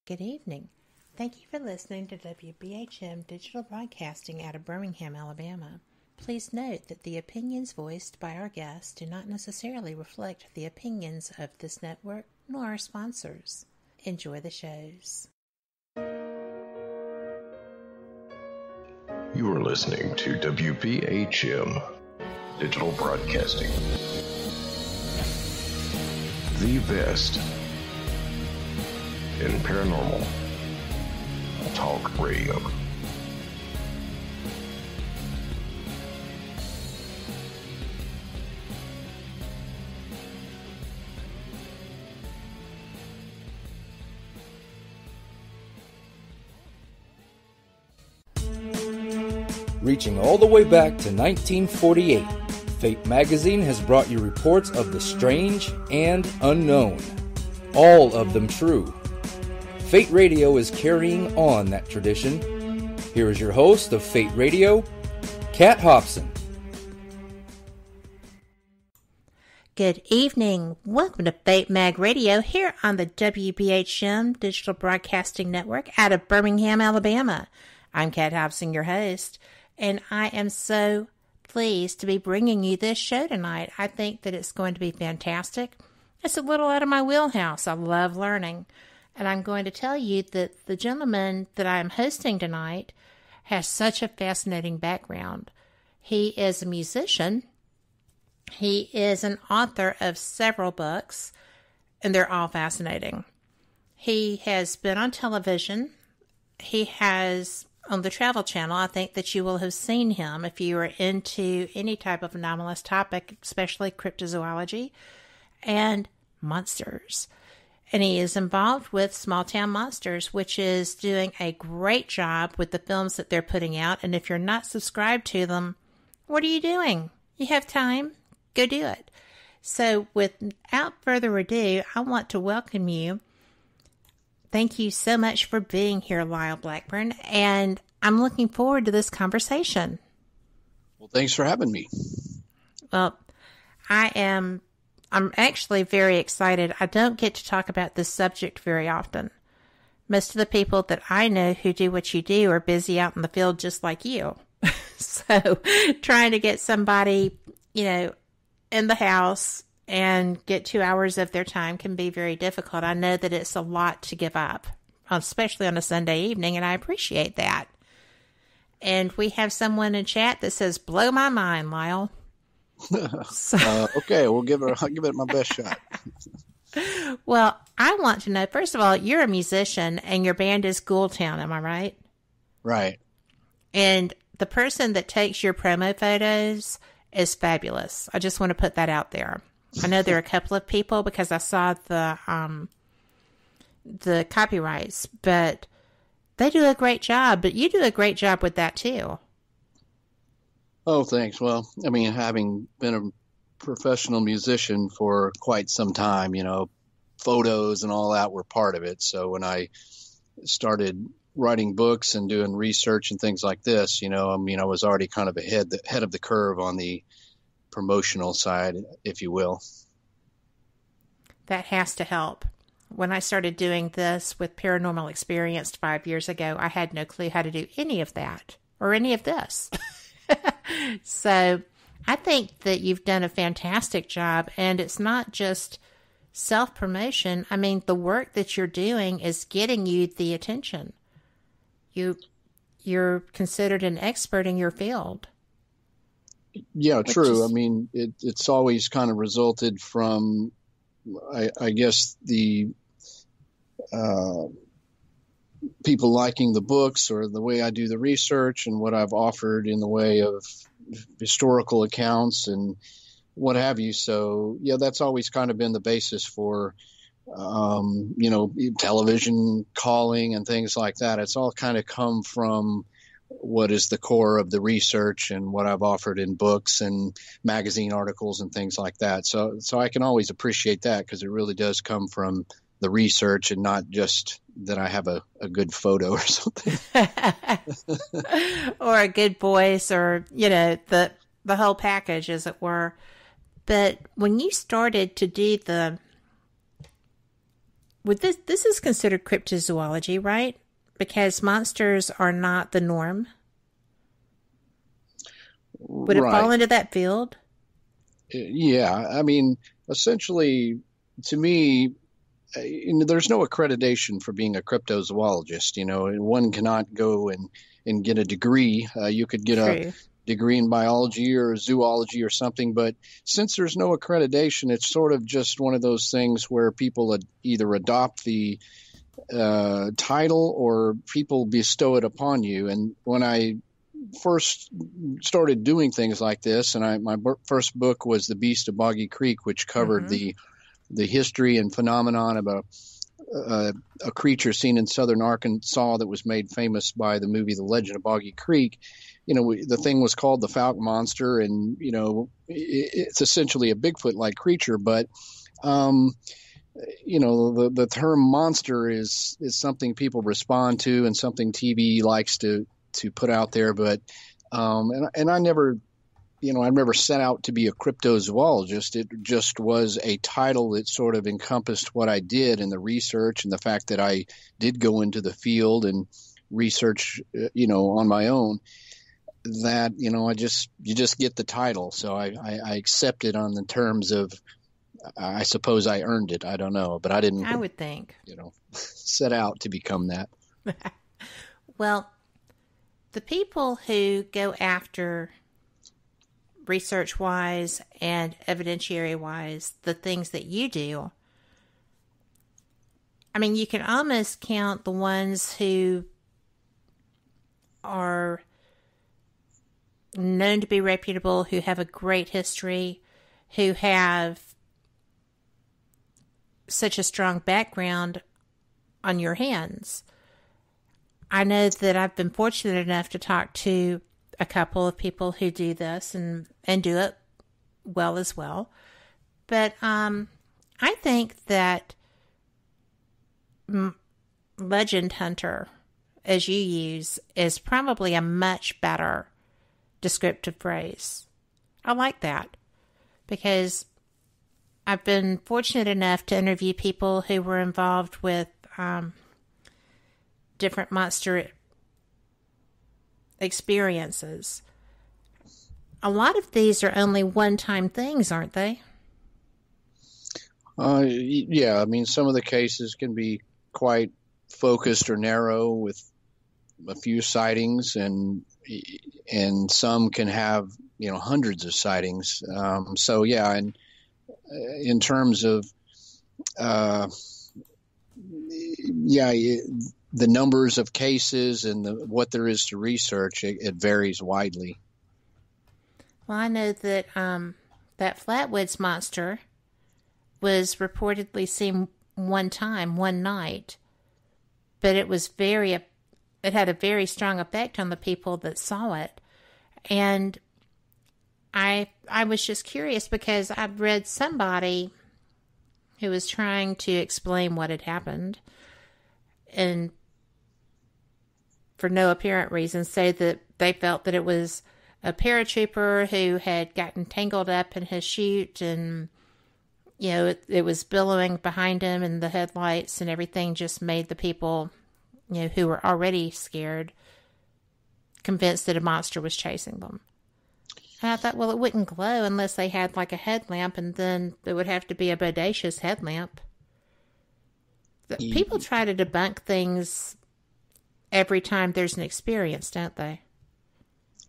Good evening. Thank you for listening to WBHM Digital Broadcasting out of Birmingham, Alabama. Please note that the opinions voiced by our guests do not necessarily reflect the opinions of this network nor our sponsors. Enjoy the shows. You are listening to WBHM Digital Broadcasting. The best in paranormal talk radio. Reaching all the way back to 1948, Fate Magazine has brought you reports of the strange and unknown. All of them true. Fate Radio is carrying on that tradition. Here is your host of Fate Radio, Kat Hobson. Good evening. Welcome to Fate Mag Radio here on the WBHM Digital Broadcasting Network out of Birmingham, Alabama. I'm Kat Hobson, your host, and I am so pleased to be bringing you this show tonight. I think that it's going to be fantastic. It's a little out of my wheelhouse. I love learning. And I'm going to tell you that the gentleman that I am hosting tonight has such a fascinating background. He is a musician. He is an author of several books, and they're all fascinating. He has been on television. He has on the Travel Channel. I think that you will have seen him if you are into any type of anomalous topic, especially cryptozoology and monsters. And he is involved with Small Town Monsters, which is doing a great job with the films that they're putting out. And if you're not subscribed to them, what are you doing? You have time? Go do it. So without further ado, I want to welcome you. Thank you so much for being here, Lyle Blackburn. And I'm looking forward to this conversation. Well, thanks for having me. Well, I'm actually very excited. I don't get to talk about this subject very often. Most of the people that I know who do what you do are busy out in the field just like you. So trying to get somebody, in the house and get 2 hours of their time can be very difficult. I know that it's a lot to give up, especially on a Sunday evening, and I appreciate that. And we have someone in chat that says, blow my mind, Lyle. Okay, I'll give it my best shot. Well, I want to know, first of all, you're a musician and your band is Ghoultown, am I right? Right. And the person that takes your promo photos is fabulous. I just want to put that out there. I know there are a couple of people because I saw the copyrights, but they do a great job. But you do a great job with that too. Oh, thanks. Well, I mean, having been a professional musician for quite some time, photos and all that were part of it. So when I started writing books and doing research and things like this, I was already kind of ahead of the curve on the promotional side, if you will. That has to help. When I started doing this with Paranormal Experienced 5 years ago, I had no clue how to do any of that or any of this. So I think that you've done a fantastic job, and it's not just self-promotion. I mean, the work that you're doing is getting you the attention. You're considered an expert in your field. Yeah, true. I mean, it's always kind of resulted from, I guess, the people liking the books or the way I do the research and what I've offered in the way of historical accounts and what have you. So, yeah, that's always kind of been the basis for, television calling and things like that. It's all kind of come from what is the core of the research and what I've offered in books and magazine articles and things like that. So I can always appreciate that because it really does come from the research and not just that I have a good photo or something. Or a good voice or, the whole package, as it were. But when you started to do would this is considered cryptozoology, right? Because monsters are not the norm. Would it fall into that field? Yeah, I mean, essentially, to me, there's no accreditation for being a cryptozoologist. You know, one cannot go and get a degree. You could get a degree in biology or zoology or something, but since there's no accreditation, it's sort of just one of those things where people either adopt the title or people bestow it upon you. And when I first started doing things like this, and my first book was The Beast of Boggy Creek, which covered the history and phenomenon of a creature seen in southern Arkansas that was made famous by the movie The Legend of Boggy Creek. You know, the thing was called the Falk Monster, and, you know, it's essentially a Bigfoot-like creature, but you know, the term monster is something people respond to and something TV likes to put out there. But and I never, you know, I've never set out to be a cryptozoologist. It just was a title that sort of encompassed what I did and the research and the fact that I did go into the field and research, you know, on my own. That, you know, you just get the title. So I accept it on the terms of, I suppose I earned it. I don't know, but I didn't. I would think, you know, set out to become that. Well, the people who go after research-wise and evidentiary-wise the things that you do, I mean, you can almost count the ones who are known to be reputable, who have a great history, who have such a strong background on your hands. I know that I've been fortunate enough to talk to a couple of people who do this and do it well as well. But I think that legend hunter, as you use, is probably a much better descriptive phrase. I like that because I've been fortunate enough to interview people who were involved with different monster experiences. A lot of these are only one-time things, aren't they? Yeah, I mean, some of the cases can be quite focused or narrow with a few sightings, and some can have, you know, hundreds of sightings. So yeah, and in terms of the numbers of cases and what there is to research, it varies widely. Well, I know that that Flatwoods monster was reportedly seen one night, but it had a very strong effect on the people that saw it. And I was just curious because I'd read somebody who was trying to explain what had happened, and for no apparent reason say that they felt that it was a paratrooper who had gotten tangled up in his chute, and, you know, it was billowing behind him, and the headlights and everything just made the people, you know, who were already scared convinced that a monster was chasing them. And I thought, well, it wouldn't glow unless they had like a headlamp, and then it would have to be a bodacious headlamp. People try to debunk things every time there's an experience, don't they?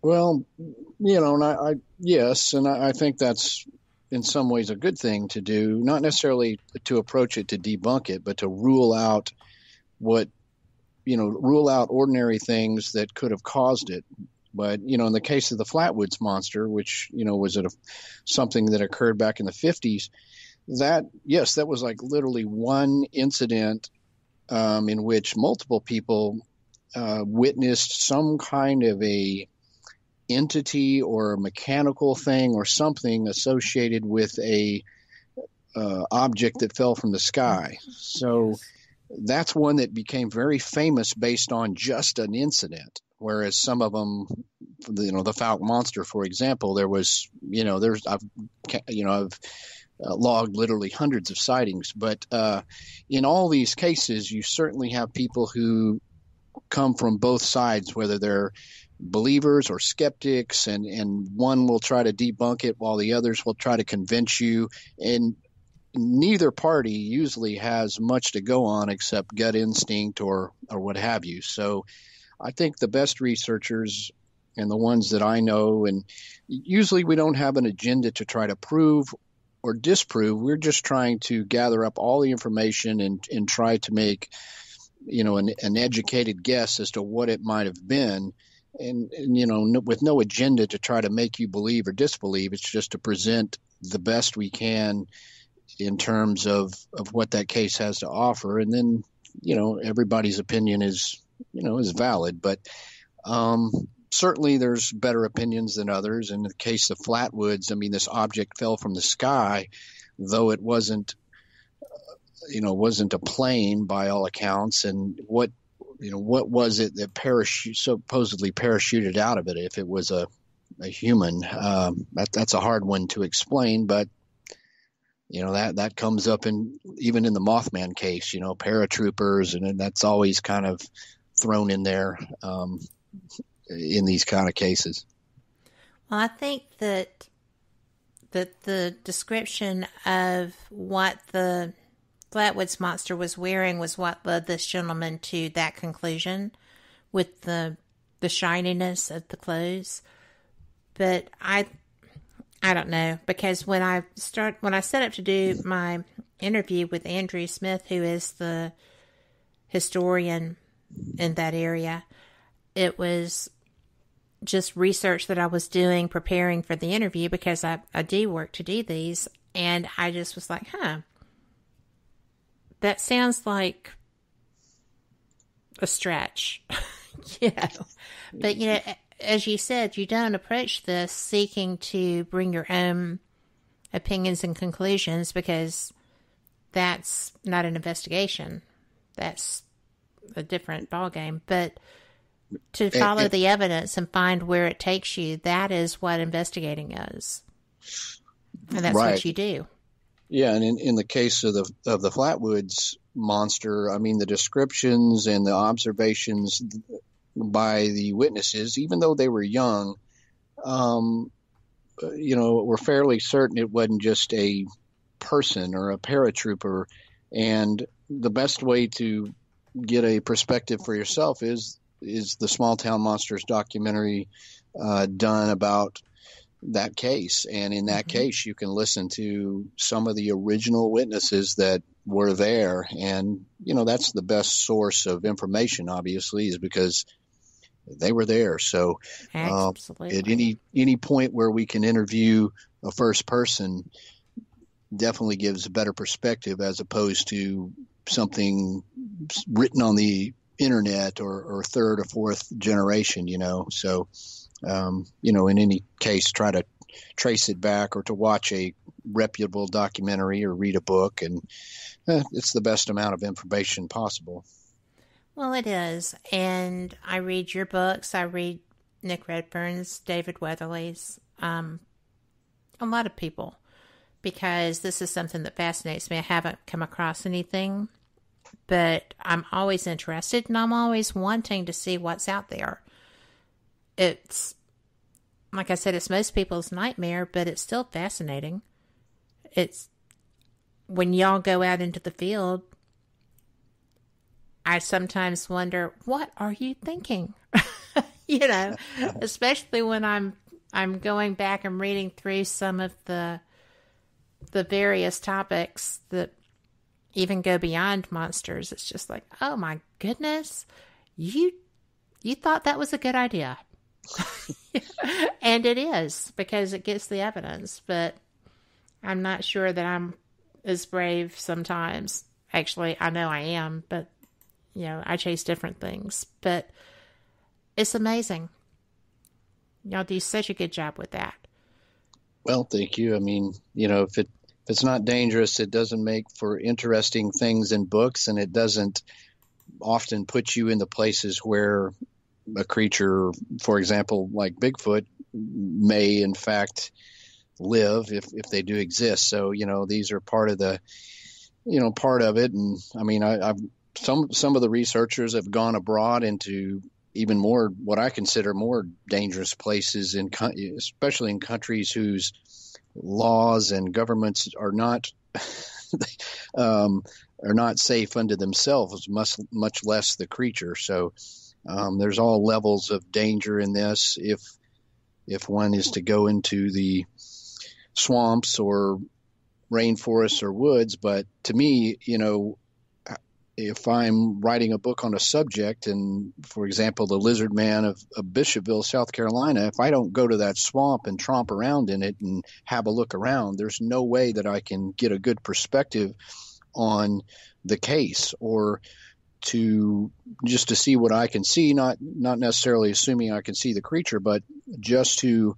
Well, you know, and yes, and I think that's in some ways a good thing to do, not necessarily to approach it to debunk it, but to rule out ordinary things that could have caused it. But, you know, in the case of the Flatwoods monster, which, you know, was something that occurred back in the 50s, that was like literally one incident in which multiple people witnessed some kind of a entity or a mechanical thing or something associated with a object that fell from the sky. So that's one that became very famous based on just an incident. Whereas some of them, you know, the Falk monster, for example, I've logged literally hundreds of sightings. But in all these cases, you certainly have people who come from both sides, whether they're believers or skeptics, and one will try to debunk it while the others will try to convince you. And neither party usually has much to go on except gut instinct or what have you. So I think the best researchers, and the ones that I know, and usually we don't have an agenda to try to prove or disprove. We're just trying to gather up all the information and try to make, an educated guess as to what it might have been. And with no agenda to try to make you believe or disbelieve. It's just to present the best we can in terms of what that case has to offer. And then, everybody's opinion is valid, but certainly there's better opinions than others. In the case of Flatwoods, I mean, this object fell from the sky, though it wasn't a plane by all accounts. And what was it that supposedly parachuted out of it? If it was a human, that's a hard one to explain, but that comes up even in the Mothman case, paratroopers, and that's always kind of thrown in there in these kind of cases. Well, I think that the description of what the Flatwoods monster was wearing was what led this gentleman to that conclusion, with the shininess of the clothes. But I don't know, because when I set up to do my interview with Andrew Smith, who is the historian in that area, it was just research that I was doing, preparing for the interview, because I do work to do these, and I just was like, that sounds like a stretch, But, as you said, you don't approach this seeking to bring your own opinions and conclusions, because that's not an investigation. That's a different ballgame. But to follow the evidence and find where it takes you, that is what investigating is. And that's right. What you do. Yeah, and in the case of the Flatwoods monster, I mean, the descriptions and the observations by the witnesses, even though they were young, we're fairly certain it wasn't just a person or a paratrooper. And the best way to get a perspective for yourself is the Small Town Monsters documentary done about that case. And in that case, you can listen to some of the original witnesses that were there. And, that's the best source of information, obviously, is because they were there. So at any point where we can interview a first person definitely gives a better perspective, as opposed to something written on the internet or third or fourth generation, So, in any case, try to trace it back, or to watch a reputable documentary or read a book, and it's the best amount of information possible. Well, it is. And I read your books. I read Nick Redfern's, David Weatherly's, a lot of people, because this is something that fascinates me. I haven't come across anything, but I'm always interested, and I'm always wanting to see what's out there. It's, like I said, it's most people's nightmare, but it's still fascinating. It's, when y'all go out into the field, I sometimes wonder, what are you thinking? Especially when I'm going back and reading through some of the various topics that even go beyond monsters. It's just like, oh my goodness, you thought that was a good idea. And it is, because it gets the evidence, but I'm not sure that I'm as brave sometimes. Actually, I know I am, but I chase different things, but it's amazing. Y'all do such a good job with that. Well, thank you. I mean, if it's not dangerous, it doesn't make for interesting things in books, and it doesn't often put you in the places where a creature, for example, like Bigfoot, may in fact live if they do exist. So, these are part of part of it. And I mean, I've some of the researchers have gone abroad into even more, what I consider more dangerous places, especially in countries whose laws and governments are not safe unto themselves, much less the creature. So there's all levels of danger in this. If one is to go into the swamps or rainforests or woods, but to me, if I'm writing a book on a subject, and for example, the Lizzard Man of Bishopville, South Carolina, if I don't go to that swamp and tromp around in it and have a look around, there's no way that I can get a good perspective on the case, or to see what I can see, not necessarily assuming I can see the creature, but just to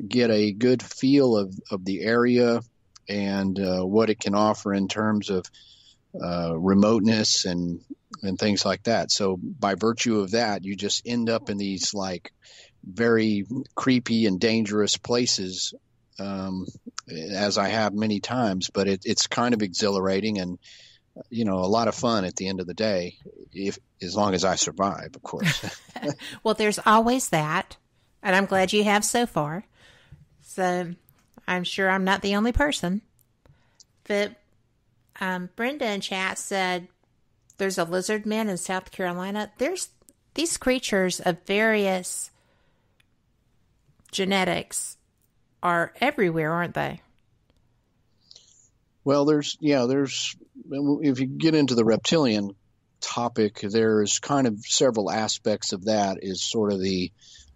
get a good feel of the area and what it can offer in terms of remoteness and things like that. So by virtue of that, you just end up in these like very creepy and dangerous places, as I have many times, but it's kind of exhilarating and, a lot of fun at the end of the day, as long as I survive, of course. Well, there's always that, and I'm glad you have so far. So I'm sure I'm not the only person. But Brenda in chat said there's a Lizzard Man in South Carolina. There's these creatures of various genetics are everywhere, aren't they? Well, there's if you get into the reptilian topic, there's kind of several aspects of that. Is sort of the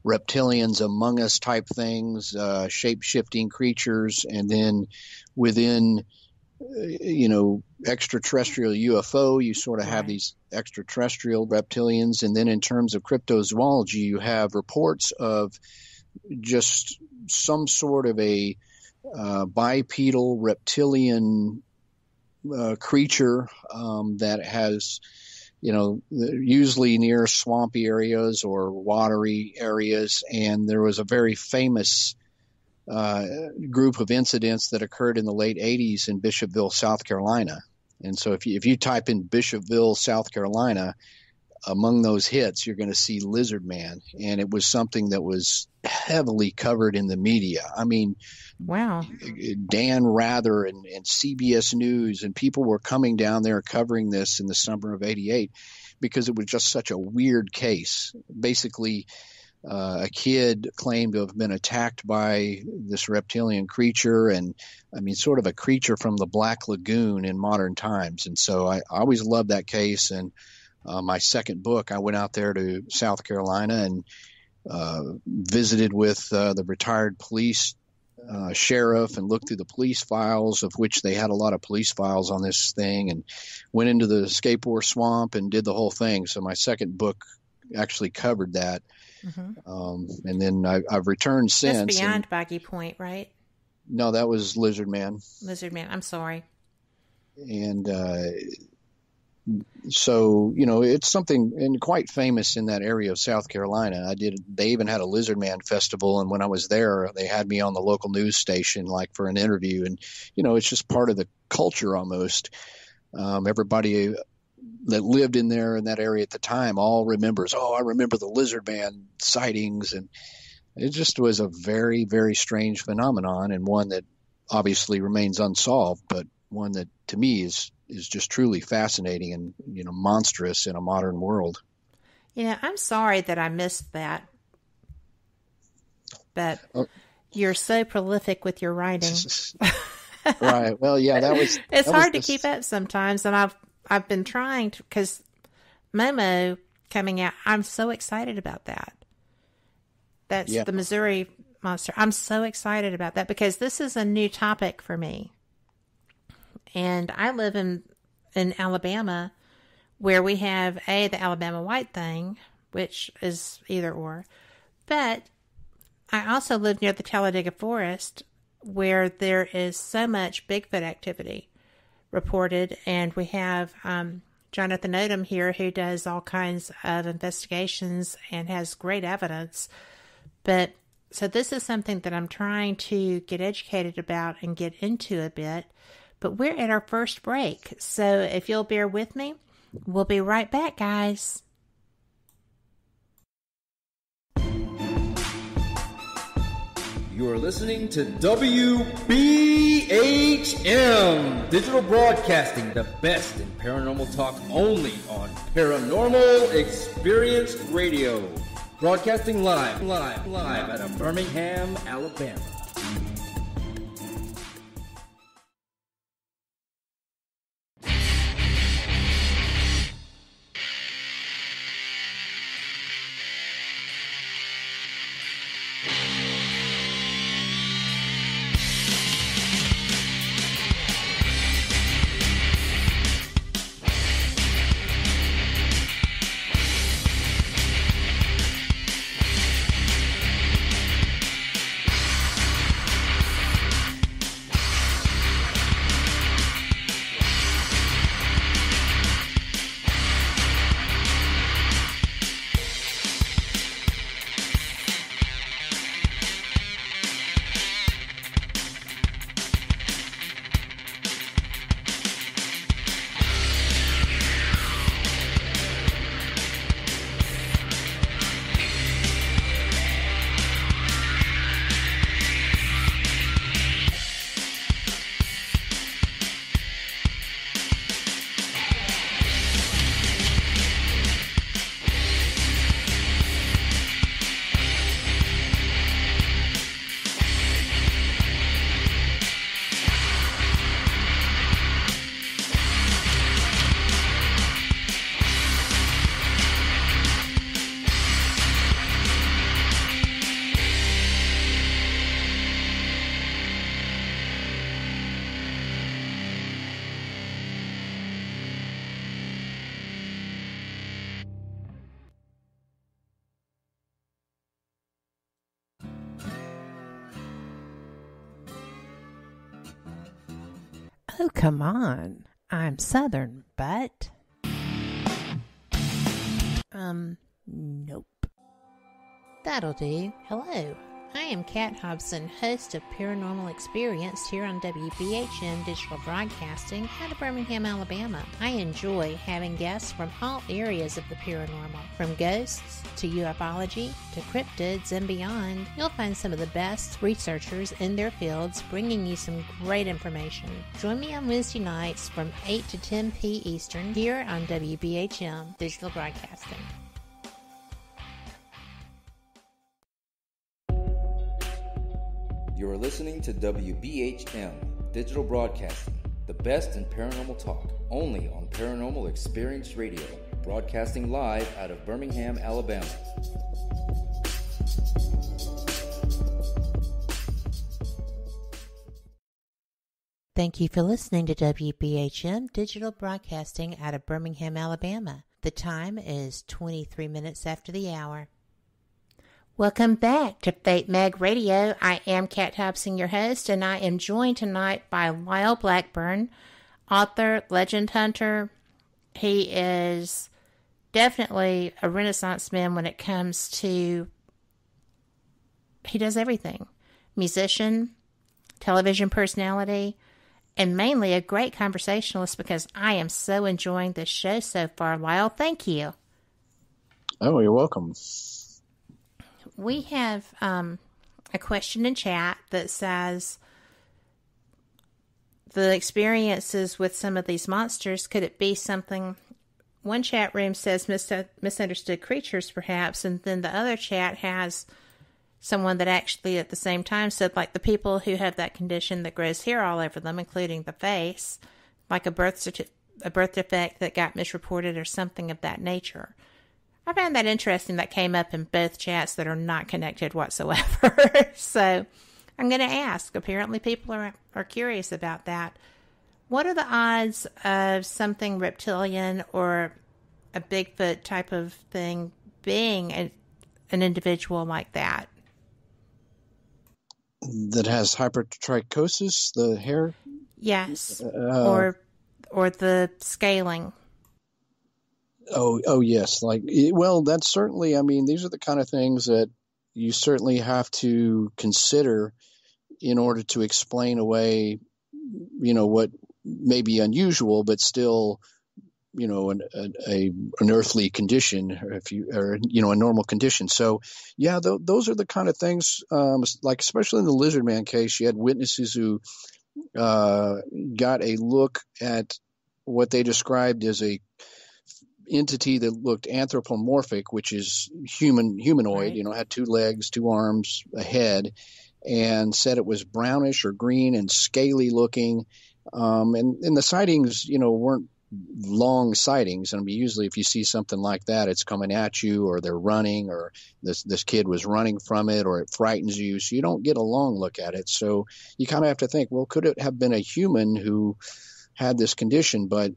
reptilians among us type things, shape-shifting creatures, and then within extraterrestrial UFO, you sort of have these extraterrestrial reptilians. And then in terms of cryptozoology, you have reports of just some sort of a bipedal reptilian creature that has, usually near swampy areas or watery areas. And there was a very famous group of incidents that occurred in the late 80s in Bishopville, South Carolina. And so if you type in Bishopville, South Carolina, among those hits, you're going to see Lizzard Man. And it was something that was heavily covered in the media. I mean, wow. Dan Rather and CBS News, and people were coming down there covering this in the summer of '88 because it was just such a weird case. Basically, a kid claimed to have been attacked by this reptilian creature, and I mean, sort of a creature from the Black Lagoon in modern times. And so I always loved that case. And my second book, I went out there to South Carolina and visited with the retired police sheriff and looked through the police files, of which they had a lot of police files on this thing, and went into the skateboard swamp and did the whole thing. So my second book actually covered that. Mm-hmm. And then I've returned since. That's beyond Boggy Point, right? No, that was Lizzard Man. Lizzard Man. I'm sorry. And so, it's something and quite famous in that area of South Carolina. They even had a Lizzard Man festival. And when I was there, they had me on the local news station, like for an interview. And, it's just part of the culture almost. Everybody that lived in that area at the time all remembers, I remember the Lizzard Man sightings. And it just was a very, very strange phenomenon, and one that obviously remains unsolved, but one that to me is just truly fascinating and, monstrous in a modern world. I'm sorry that I missed that, but you're so prolific with your writing. Right. Well, yeah, it's hard to keep up sometimes. And I've been trying to, because Momo coming out, I'm so excited about that. That's the Missouri Monster. I'm so excited about that because this is a new topic for me. And I live in Alabama, where we have the Alabama White Thing, which is either or. But I also live near the Talladega Forest, where there is so much Bigfoot activity reported. And we have Jonathan Odom here, who does all kinds of investigations and has great evidence. But So this is something that I'm trying to get educated about and get into a bit. But we're at our first break. So if you'll bear with me, we'll be right back, guys. You're listening to WBHM Digital Broadcasting, the best in paranormal talk, only on Paranormal Experience Radio. Broadcasting live out of Birmingham, Alabama. Oh, come on. I'm Southern, but... Nope. That'll do. Hello. I am Kat Hobson, host of Paranormal Experience here on WBHM Digital Broadcasting out of Birmingham, Alabama. I enjoy having guests from all areas of the paranormal, from ghosts to ufology to cryptids and beyond. You'll find some of the best researchers in their fields bringing you some great information. Join me on Wednesday nights from 8 to 10 p. Eastern here on WBHM Digital Broadcasting. You're listening to WBHM Digital Broadcasting, the best in paranormal talk, only on Paranormal Experience Radio, broadcasting live out of Birmingham, Alabama. Thank you for listening to WBHM Digital Broadcasting out of Birmingham, Alabama. The time is 23 minutes after the hour. Welcome back to Fate Mag Radio. I am Kat Hobson, your host, and I am joined tonight by Lyle Blackburn, author, legend hunter. He is definitely a Renaissance man when it comes to... He does everything. Musician, television personality, and mainly a great conversationalist because I am so enjoying this show so far. Lyle, thank you. Oh, you're welcome. We have a question in chat that says, the experiences with some of these monsters, could it be something? One chat room says misunderstood creatures, perhaps, and then the other chat has someone that actually at the same time said, like the people who have that condition that grows hair all over them, including the face, like a birth defect that got misreported or something of that nature. I found that interesting. That came up in both chats that are not connected whatsoever. So I'm going to ask. Apparently people are curious about that. What are the odds of something reptilian or a Bigfoot type of thing being an individual like that? That has hypertrichosis, the hair? Yes. Or the scaling. Oh, yes. Well, that's certainly, I mean, these are the kind of things that you certainly have to consider in order to explain away, what may be unusual, but still, an earthly condition, or a normal condition. So, yeah, those are the kind of things, like especially in the Lizzard Man case, you had witnesses who got a look at what they described as a entity that looked anthropomorphic, which is humanoid, Right. Had 2 legs, 2 arms, a head, and said it was brownish or green and scaly looking. And the sightings, weren't long sightings. I mean, usually if you see something like that, it's coming at you, or they're running, or this kid was running from it, or it frightens you. So you don't get a long look at it. So you kind of have to think, well, could it have been a human who had this condition? But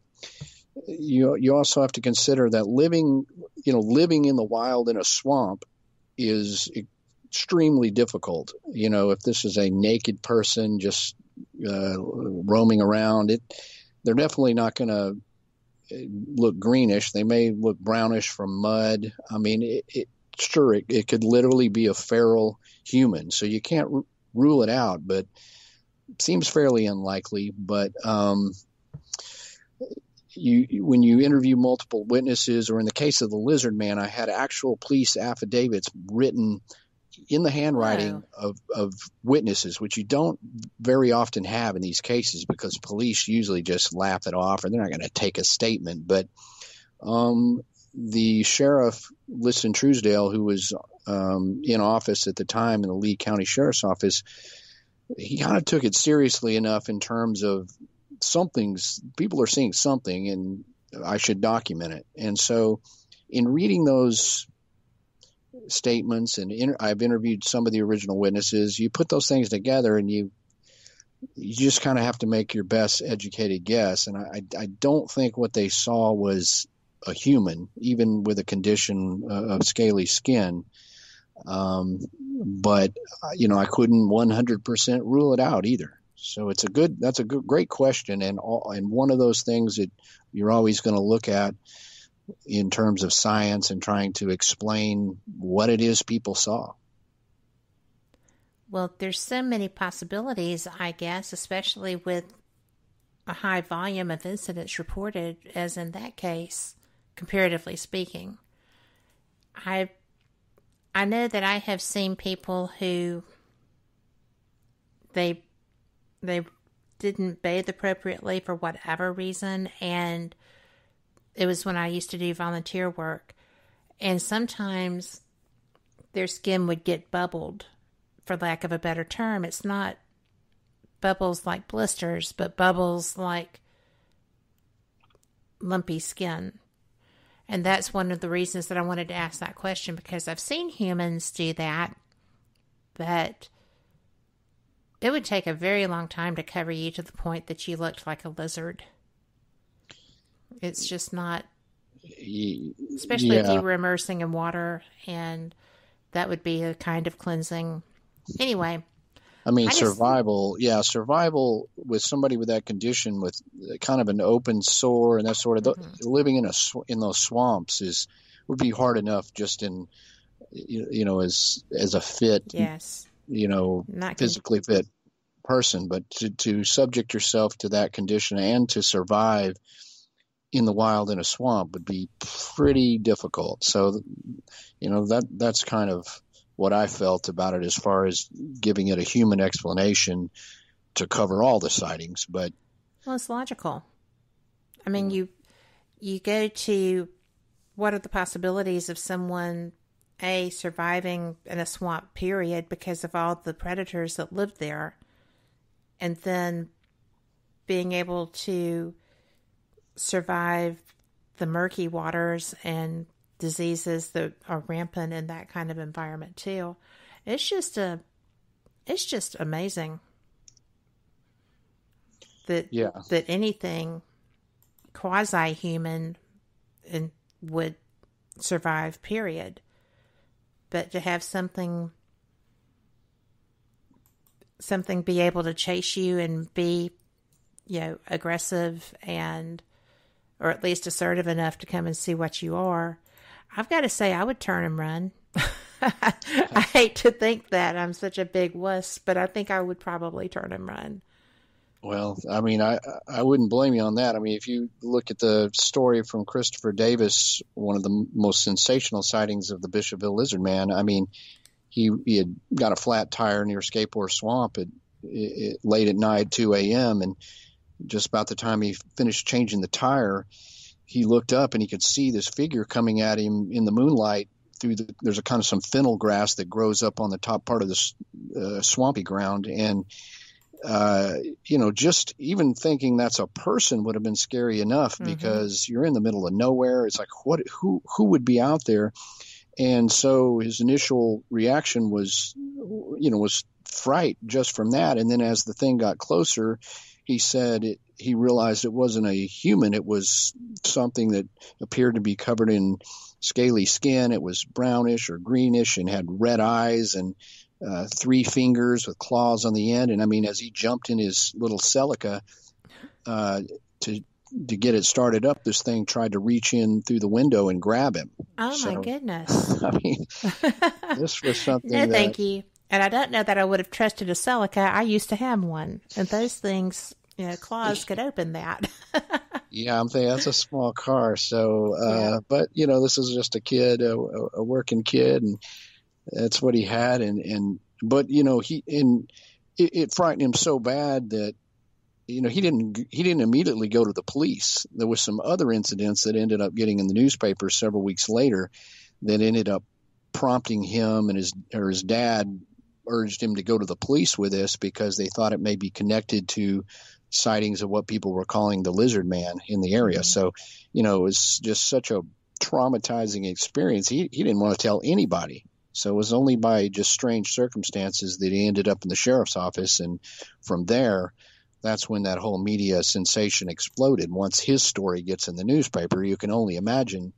you also have to consider that living in the wild in a swamp is extremely difficult. If this is a naked person just roaming around, they're definitely not going to look greenish. They may look brownish from mud. I mean, it could literally be a feral human. So you can't rule it out, but it seems fairly unlikely. But when you interview multiple witnesses, or in the case of the Lizzard Man, I had actual police affidavits written in the handwriting of witnesses, which you don't very often have in these cases, because police usually just laugh it off, or they're not going to take a statement. But the sheriff, Liston Truesdale, who was in office at the time in the Lee County Sheriff's Office, he kind of took it seriously enough in terms of people are seeing something, and I should document it. And so in reading those statements, and I've interviewed some of the original witnesses, you put those things together, and you just kind of have to make your best educated guess. And I don't think what they saw was a human, even with a condition of scaly skin. But I couldn't 100% rule it out either. So that's a great question, and one of those things that you're always going to look at in terms of science and trying to explain what it is people saw. Well, there's so many possibilities, I guess, especially with a high volume of incidents reported, as in that case, comparatively speaking. I know that I have seen people who they didn't bathe appropriately for whatever reason, and it was when I used to do volunteer work, and sometimes their skin would get bubbled, for lack of a better term. It's not bubbles like blisters, but bubbles like lumpy skin. And that's one of the reasons that I wanted to ask that question, because I've seen humans do that, but it would take a very long time to cover you to the point that you looked like a lizard. It's just not, especially if you were immersing in water, and that would be a kind of cleansing. Anyway. I mean, survival with somebody with that condition, with kind of an open sore and that sort of living in those swamps would be hard enough just in, as a fit, yes, not physically fit person, but to subject yourself to that condition and to survive in the wild in a swamp would be pretty difficult. So, that's kind of what I felt about it, as far as giving it a human explanation to cover all the sightings. But well, it's logical. I mean, you go to what are the possibilities of someone surviving in a swamp, period, because of all the predators that lived there, and then being able to survive the murky waters and diseases that are rampant in that kind of environment too. It's just amazing that anything quasi-human would survive, period. But to have something be able to chase you and be, aggressive or at least assertive enough to come and see what you are, I've got to say, I would turn and run. I hate to think that I'm such a big wuss, but I think I would probably turn and run. Well, I mean, I wouldn't blame you on that. I mean, if you look at the story from Christopher Davis, one of the most sensational sightings of the Bishopville Lizard Man, I mean, he had got a flat tire near Skateboard Swamp late at night, 2 a.m., and just about the time he finished changing the tire, he looked up and he could see this figure coming at him in the moonlight there's a kind of some fennel grass that grows up on the top part of this swampy ground. And, just even thinking that's a person would have been scary enough because you're in the middle of nowhere. It's like, who would be out there? And so his initial reaction was fright just from that. And then as the thing got closer, he said he realized it wasn't a human. It was something that appeared to be covered in scaly skin. It was brownish or greenish and had red eyes and 3 fingers with claws on the end. And I mean, as he jumped in his little Celica to get it started up, this thing tried to reach in through the window and grab him. Oh, my goodness. I mean, this was something No, thank you. And I don't know that I would have trusted a Celica. I used to have one. And those things, claws could open that. Yeah, I'm thinking that's a small car. So, but, this is just a kid, a working kid, and that's what he had. But it frightened him so bad that, he didn't immediately go to the police. There was some other incidents that ended up getting in the newspaper several weeks later that ended up prompting him and his dad urged him to go to the police with this because they thought it may be connected to sightings of what people were calling the Lizzard Man in the area. So, it was just such a traumatizing experience. He didn't want to tell anybody. So it was only by just strange circumstances that he ended up in the sheriff's office. And from there, that's when that whole media sensation exploded. Once his story gets in the newspaper, you can only imagine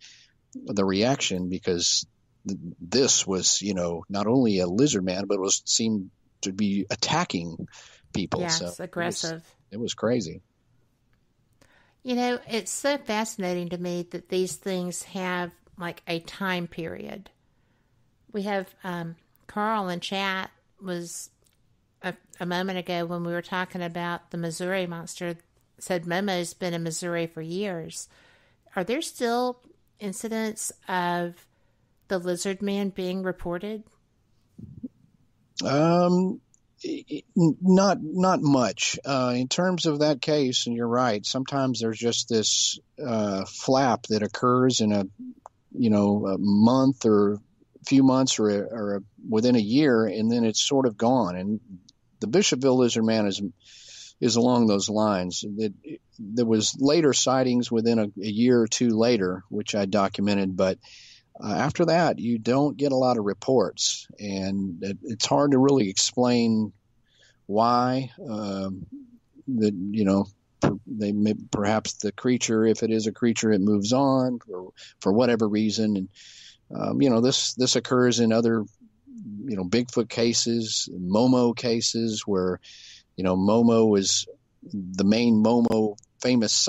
the reaction because this was, not only a lizard man, but seemed to be attacking people. Yes, so aggressive. It was crazy. It's so fascinating to me that these things have like a time period. We have Carl in chat was a moment ago when we were talking about the Missouri monster, said Momo's been in Missouri for years. Are there still incidents of the Lizard Man being reported? Not much. In terms of that case, and you're right, sometimes there's just this flap that occurs in a month or a few months or within a year, and then it's sort of gone. And the Bishopville Lizard Man is along those lines. There was later sightings within a year or two later, which I documented, but after that, you don't get a lot of reports, and it's hard to really explain why. Perhaps the creature, if it is a creature, it moves on for whatever reason, and this occurs in other Bigfoot cases, Momo cases, where Momo is the main Momo famous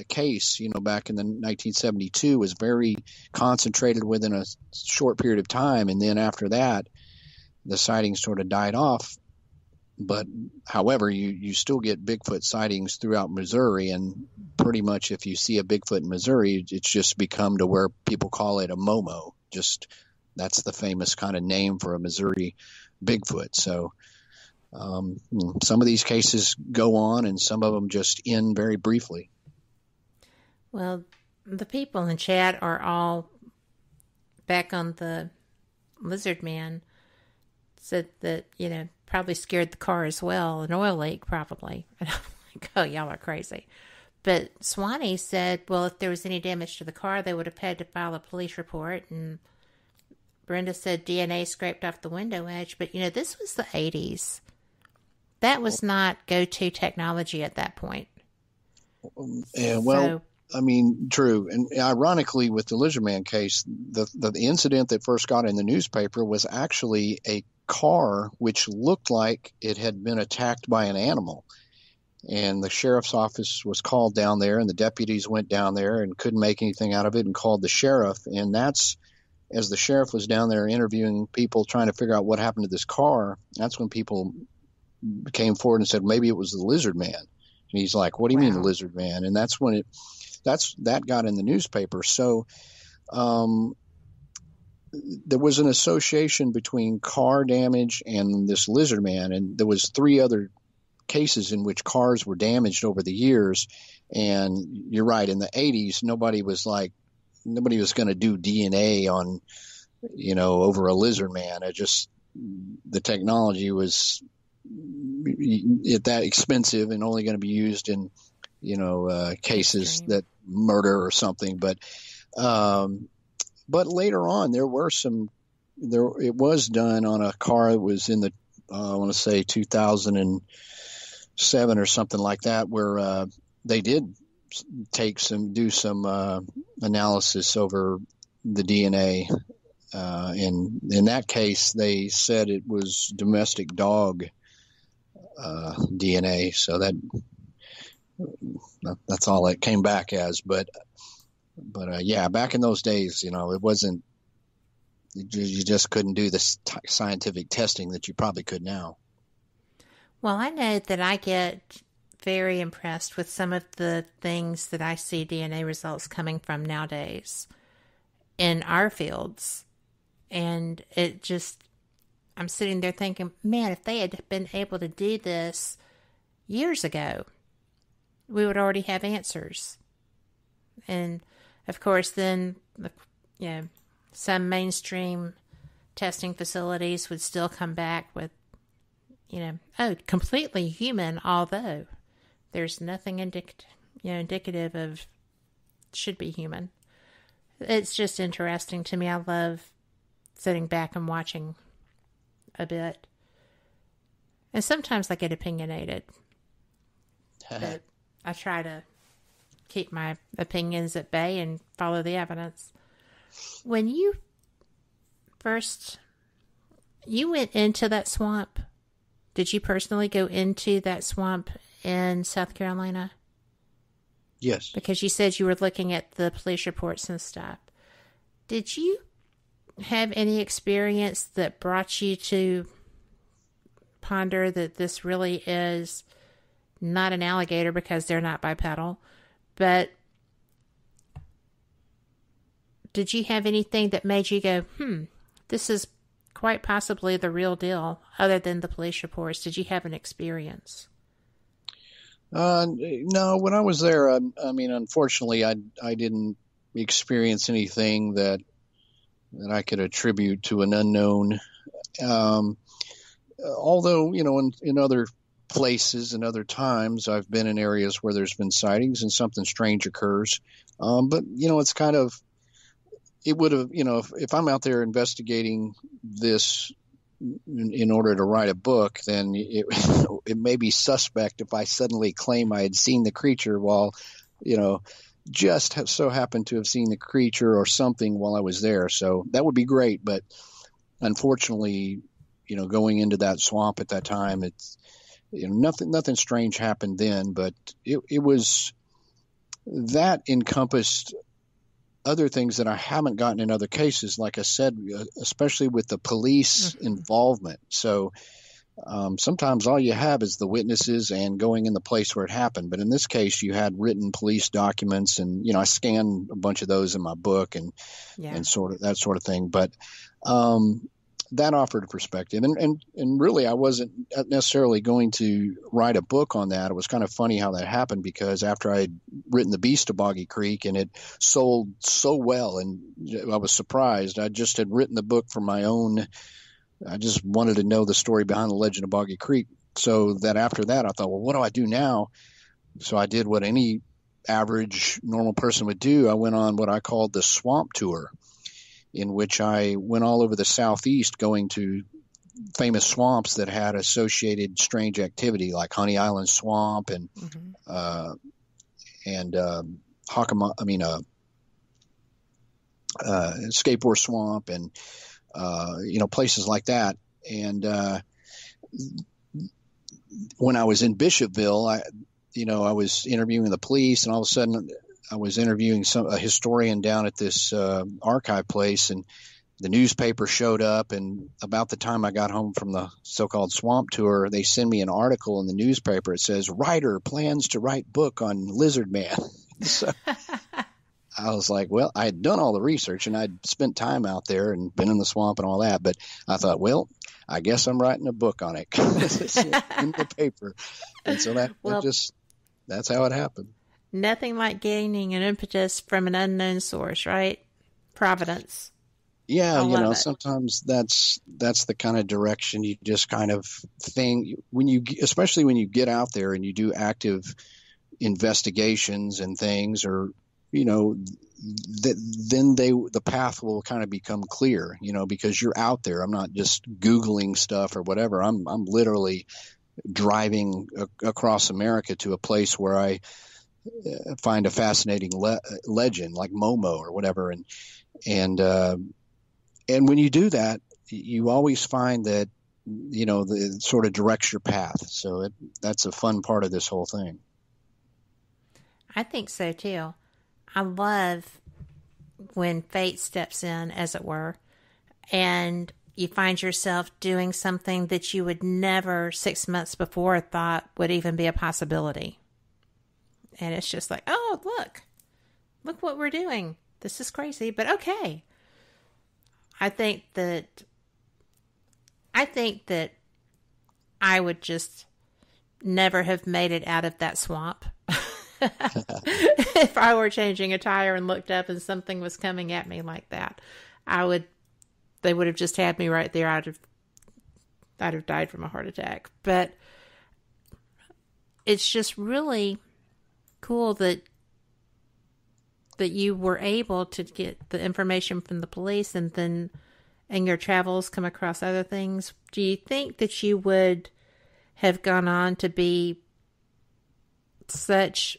case, back in the 1972 was very concentrated within a short period of time. And then after that, the sightings sort of died off. But however, you still get Bigfoot sightings throughout Missouri. And pretty much if you see a Bigfoot in Missouri, it's just become to where people call it a Momo. Just that's the famous kind of name for a Missouri Bigfoot. So some of these cases go on and some of them just end very briefly. Well, the people in chat are all back on the Lizard Man. Said that, probably scared the car as well. An oil leak, probably. And I'm like, oh, y'all are crazy. But Swanee said, well, if there was any damage to the car, they would have had to file a police report. And Brenda said DNA scraped off the window edge. But, this was the 80s. That was not go-to technology at that point. True. And ironically, with the Lizard Man case, the incident that first got in the newspaper was actually a car which looked like it had been attacked by an animal. And the sheriff's office was called down there, and the deputies went down there and couldn't make anything out of it and called the sheriff. And that's as the sheriff was down there interviewing people trying to figure out what happened to this car, that's when people came forward and said maybe it was the Lizzard Man. And he's like, "What do you mean the Lizzard Man?" And that's when that got in the newspaper. So there was an association between car damage and this Lizzard Man, and there was 3 other cases in which cars were damaged over the years. And you're right, in the 80s, nobody was going to do DNA on, over a Lizard Man. The technology was that expensive and only going to be used in, cases that murder or something. But later on, it was done on a car that was in the, I want to say 2007 or something like that, where they did do some analysis over the DNA. And in that case, they said it was domestic dog DNA. So that's all it came back as. But yeah, back in those days, it wasn't, you just couldn't do the scientific testing that you probably could now. Well, I know that I get very impressed with some of the things that I see DNA results coming from nowadays in our fields. And I'm sitting there thinking, man, if they had been able to do this years ago, we would already have answers. And of course, then, some mainstream testing facilities would still come back with, completely human, although there's nothing indicative of should be human. It's just interesting to me. I love sitting back and watching a bit. And sometimes I get opinionated. But I try to keep my opinions at bay and follow the evidence. When you went into that swamp, did you personally go into that swamp in South Carolina? Yes. Because you said you were looking at the police reports and stuff. Did you have any experience that brought you to ponder that this really is not an alligator because they're not bipedal, but did you have anything that made you go, this is quite possibly the real deal, other than the police reports? Did you have an experience? No, when I was there, unfortunately, I didn't experience anything that I could attribute to an unknown. Although, in other places and other times, I've been in areas where there's been sightings and something strange occurs. But, it's kind of, it would have, if I'm out there investigating this in order to write a book, then it may be suspect if I suddenly claim I had seen the creature while, just so happened to have seen the creature or something while I was there. So that would be great. But unfortunately, going into that swamp at that time, it's, nothing strange happened then, but it was, that encompassed other things that I haven't gotten in other cases, like I said, especially with the police involvement. So sometimes all you have is the witnesses and going in the place where it happened. But in this case, you had written police documents, and I scanned a bunch of those in my book and sort of that sort of thing. But that offered a perspective, and really, I wasn't necessarily going to write a book on that. It was kind of funny how that happened, because after I had written The Beast of Boggy Creek and it sold so well, and I was surprised. I just had written the book for my own. I just wanted to know the story behind the legend of Boggy Creek. So that after that, I thought, well, what do I do now? So I did what any average normal person would do. I went on what I called the swamp tour, in which I went all over the Southeast, going to famous swamps that had associated strange activity, like Honey Island Swamp and Skateboard Swamp, and places like that. And when I was in Bishopville, I was interviewing the police, and all of a sudden I was interviewing a historian down at this archive place, and the newspaper showed up, and about the time I got home from the so-called swamp tour, they send me an article in the newspaper. It says, writer plans to write book on Lizzard Man. So I was like, well, I had done all the research and I'd spent time out there and been in the swamp and all that. But I thought, well, I guess I'm writing a book on it it's in the paper. And so that's how it happened. Nothing like gaining an impetus from an unknown source, right? Providence. Yeah, sometimes that's the kind of direction you just kind of thing especially when you get out there and you do active investigations and things, or then the path will kind of become clear, because you're out there. I'm not just Googling stuff or whatever. I'm literally driving across America to a place where I find a fascinating legend like Momo or whatever, and when you do that, you always find that, it sort of directs your path. So that's a fun part of this whole thing. I think so, too. I love when fate steps in, as it were, and you find yourself doing something that you would never 6 months before thought would even be a possibility. And it's just like, oh, look what we're doing. This is crazy, but okay. I think that I would just never have made it out of that swamp. If I were changing a tire and looked up and something was coming at me like that, they would have just had me right there. I'd have died from a heart attack. But it's just really cool that you were able to get the information from the police and then in your travels come across other things. Do you think that you would have gone on to be such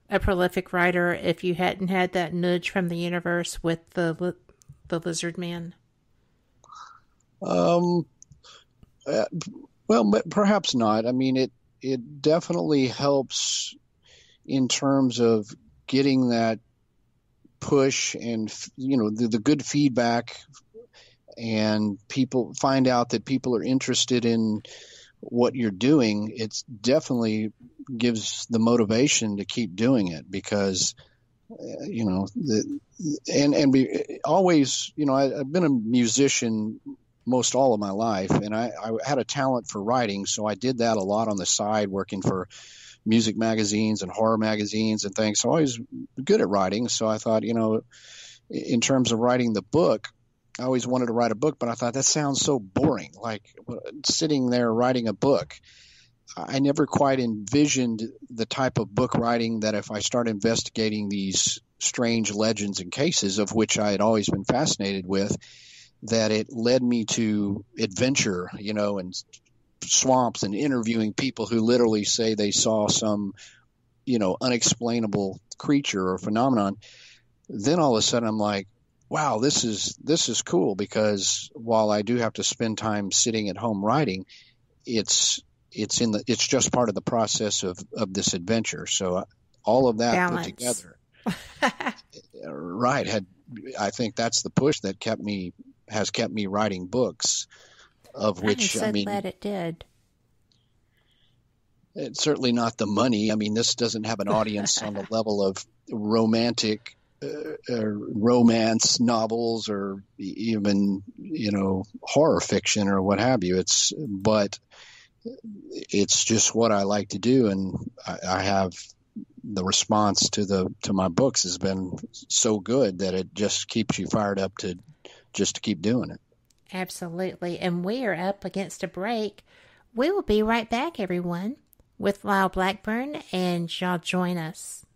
a prolific writer if you hadn't had that nudge from the universe with the Lizzard Man? Well, but perhaps not. I mean, it definitely helps in terms of getting that push and the good feedback, and people find out that people are interested in what you're doing. It's definitely gives the motivation to keep doing it, because always, I've been a musician most all of my life, and I had a talent for writing, so I did that a lot on the side, working for music magazines and horror magazines and things. So I was good at writing. So I thought, in terms of writing the book, I always wanted to write a book, but I thought that sounds so boring, like sitting there writing a book. I never quite envisioned the type of book writing that if I start investigating these strange legends and cases, of which I had always been fascinated with, that it led me to adventure, and swamps and interviewing people who literally say they saw some, unexplainable creature or phenomenon. Then all of a sudden I'm like, wow, this is cool, because while I do have to spend time sitting at home writing, it's just part of the process of this adventure. So all of that Balance. Put together, right. I think that's the push that has kept me writing books, of which, I'm so glad it did. It's certainly not the money. I mean, this doesn't have an audience on the level of romantic romance novels or even, horror fiction or what have you. But it's just what I like to do. And I have the response to my books has been so good that it just keeps you fired up to keep doing it. Absolutely. And we are up against a break. We will be right back, everyone, with Lyle Blackburn, and y'all join us.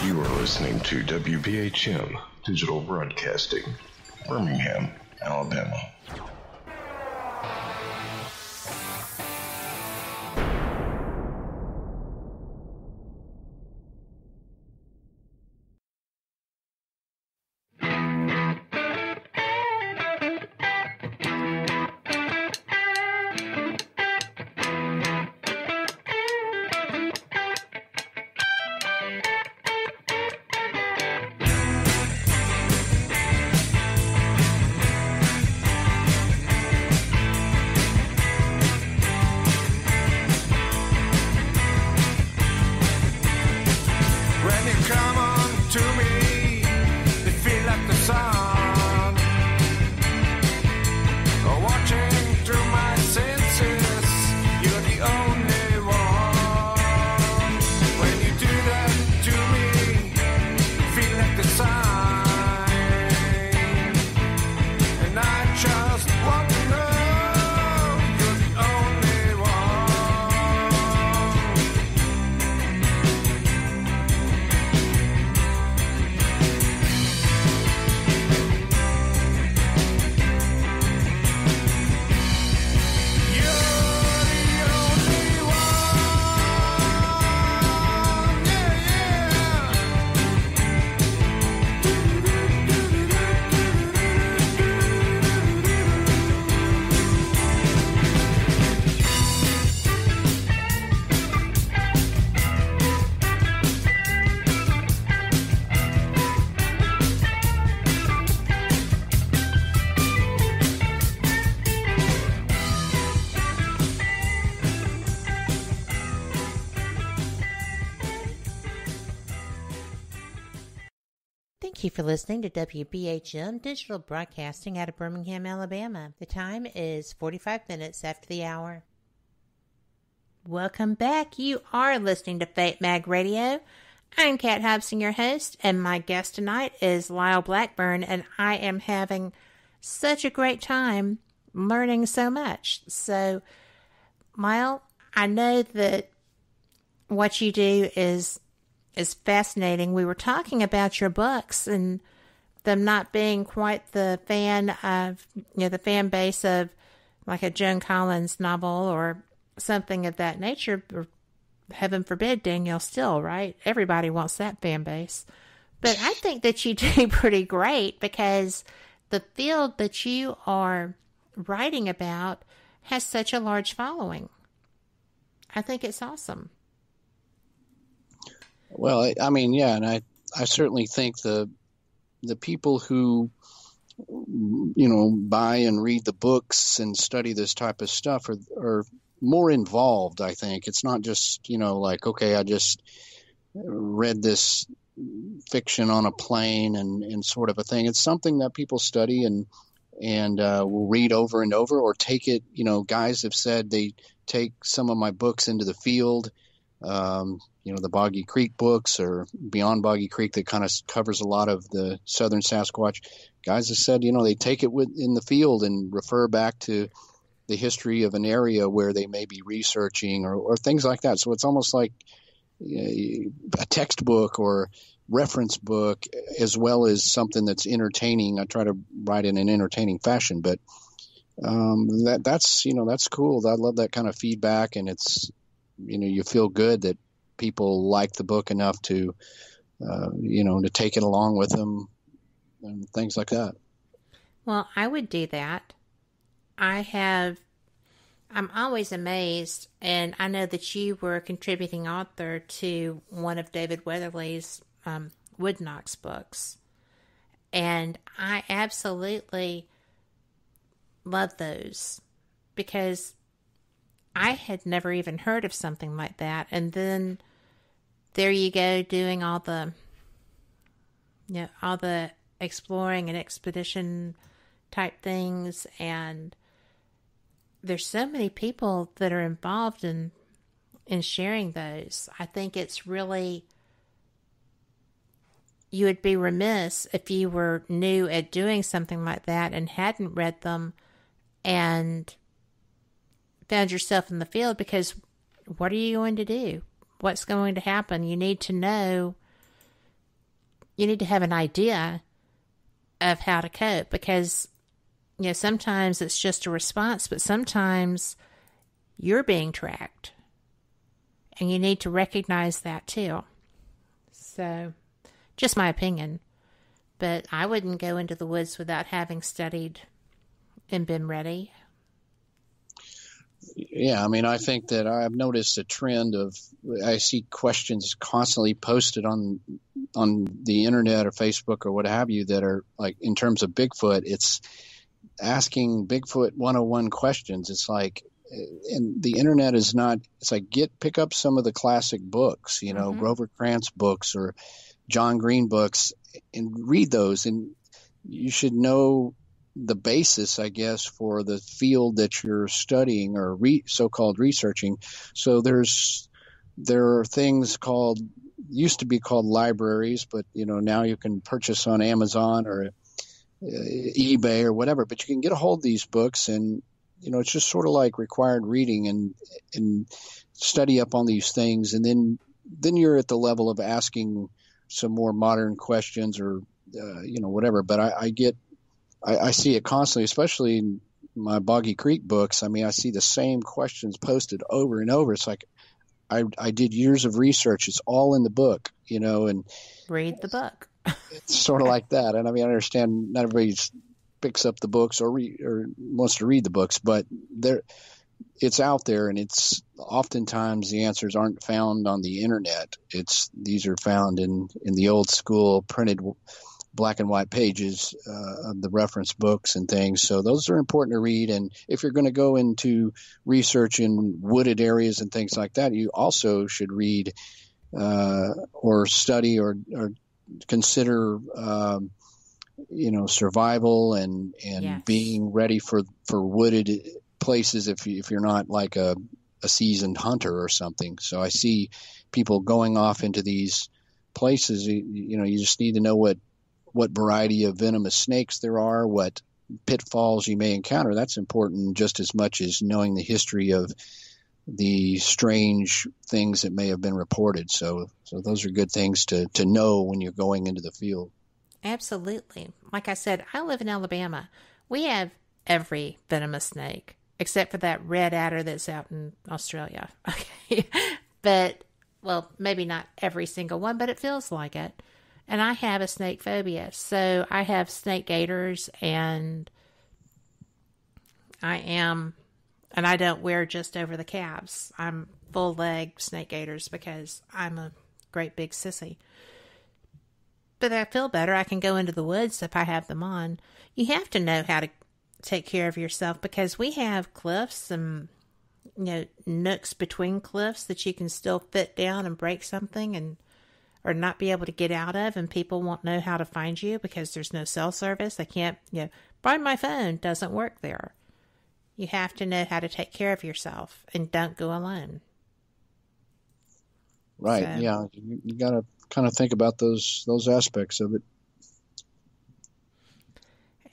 You are listening to WBHM Digital Broadcasting, Birmingham, Alabama. Thank you for listening to WBHM Digital Broadcasting out of Birmingham, Alabama. The time is 45 minutes after the hour. Welcome back. You are listening to Fate Mag Radio. I'm Kat Hobson, your host, and my guest tonight is Lyle Blackburn, and I am having such a great time learning so much. So, Lyle, I know that what you do is fascinating. We were talking about your books and them not being quite the fan base of like a Joan Collins novel or something of that nature, or heaven forbid, Danielle Steele, right? Everybody wants that fan base. But I think that you do pretty great because the field that you are writing about has such a large following. I think it's awesome. Well, I mean, yeah, and I certainly think the people who, buy and read the books and study this type of stuff are more involved, I think. It's not just, like, okay, I just read this fiction on a plane and sort of a thing. It's something that people study and will read over and over, or take it, guys have said they take some of my books into the field, the Boggy Creek books or Beyond Boggy Creek that kind of covers a lot of the southern Sasquatch. Guys have said, they take it in the field and refer back to the history of an area where they may be researching or things like that. So it's almost like a textbook or reference book as well as something that's entertaining. I try to write in an entertaining fashion, but that's cool. I love that kind of feedback, and it's, you feel good that people like the book enough to take it along with them and things like that. Well, I would do that. I'm always amazed, and I know that you were a contributing author to one of David Weatherly's Woodnox books, and I absolutely love those because I had never even heard of something like that, and then there you go doing all the exploring and expedition type things, and there's so many people that are involved in sharing those. I think it's really, you would be remiss if you were new at doing something like that and hadn't read them and found yourself in the field, because what are you going to do? What's going to happen? You need to know, you need to have an idea of how to cope, because sometimes it's just a response, but sometimes you're being tracked, and you need to recognize that too. So, just my opinion, but I wouldn't go into the woods without having studied and been ready. Yeah, I mean, I think that I've noticed a trend of, I see questions constantly posted on the internet or Facebook or what have you that are like, in terms of Bigfoot, it's asking Bigfoot 101 questions. It's like, and the internet is not, it's like, pick up some of the classic books, Grover Krantz books or John Green books, and read those, and you should know the basis, I guess, for the field that you're studying or so-called researching. So there are things used to be called libraries, but now you can purchase on Amazon or eBay or whatever. But you can get a hold of these books, and it's just sort of like required reading and study up on these things, and then you're at the level of asking some more modern questions or whatever. But I see it constantly, especially in my Boggy Creek books. I mean, I see the same questions posted over and over. It's like I did years of research. It's all in the book, and read the book. It's sort of like that. And I mean, I understand not everybody picks up the books or wants to read the books, but it's out there, and it's oftentimes the answers aren't found on the internet. These are found in the old school printed black and white pages of the reference books and things. So those are important to read. And if you're going to go into research in wooded areas and things like that, you also should read or study or consider, survival and Yes. being ready for wooded places if you're not like a seasoned hunter or something. So I see people going off into these places. You just need to know what variety of venomous snakes there are, what pitfalls you may encounter. That's important just as much as knowing the history of the strange things that may have been reported. So those are good things to know when you're going into the field. Absolutely. Like I said, I live in Alabama. We have every venomous snake, except for that red adder that's out in Australia. Okay. But, well, maybe not every single one, but it feels like it. And I have a snake phobia. So I have snake gaiters, and I don't wear just over the calves. I'm full leg snake gaiters because I'm a great big sissy. But I feel better. I can go into the woods if I have them on. You have to know how to take care of yourself because we have cliffs and nooks between cliffs that you can still fit down and break something or not be able to get out of, and people won't know how to find you because there's no cell service. They can't, find my phone doesn't work there. You have to know how to take care of yourself and don't go alone. Right. So, yeah. You got to kind of think about those aspects of it.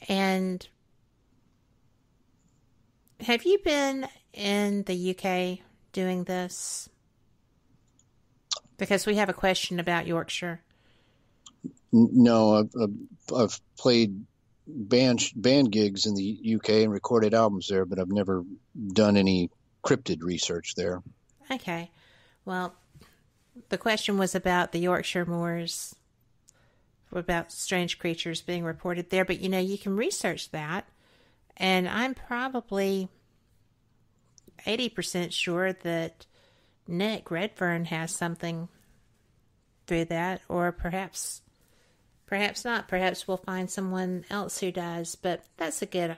And have you been in the UK doing this? Because we have a question about Yorkshire. No, I've played band gigs in the UK and recorded albums there, but I've never done any cryptid research there. Okay. Well, the question was about the Yorkshire moors, about strange creatures being reported there, but you can research that, and I'm probably 80% sure that Nick Redfern has something through that, or perhaps not. Perhaps we'll find someone else who does, but that's a good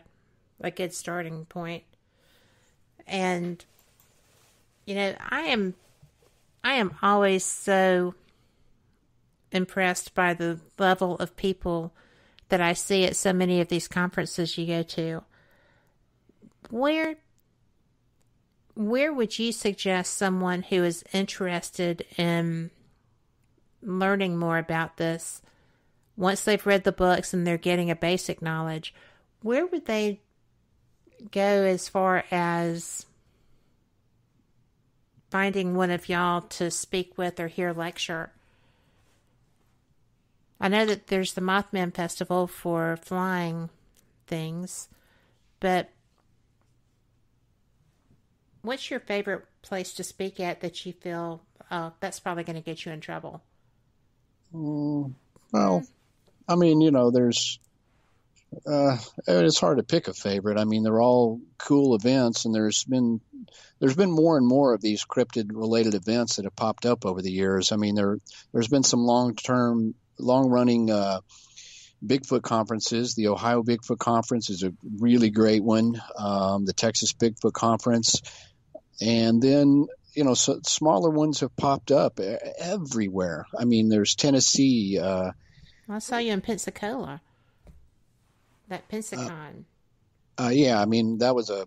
starting point. And I am always so impressed by the level of people that I see at so many of these conferences you go to. Where would you suggest someone who is interested in learning more about this, once they've read the books and they're getting a basic knowledge, where would they go as far as finding one of y'all to speak with or hear lecture? I know that there's the Mothman Festival for flying things, but what's your favorite place to speak at that you feel, that's probably going to get you in trouble? Well, I mean, there's, it's hard to pick a favorite. I mean, they're all cool events, and there's been more and more of these cryptid related events that have popped up over the years. I mean, there's been some long running Bigfoot conferences. The Ohio Bigfoot Conference is a really great one. The Texas Bigfoot Conference, and then so smaller ones have popped up everywhere. I mean, there's Tennessee. I saw you in Pensacola. That Pensacon. Yeah, I mean that was a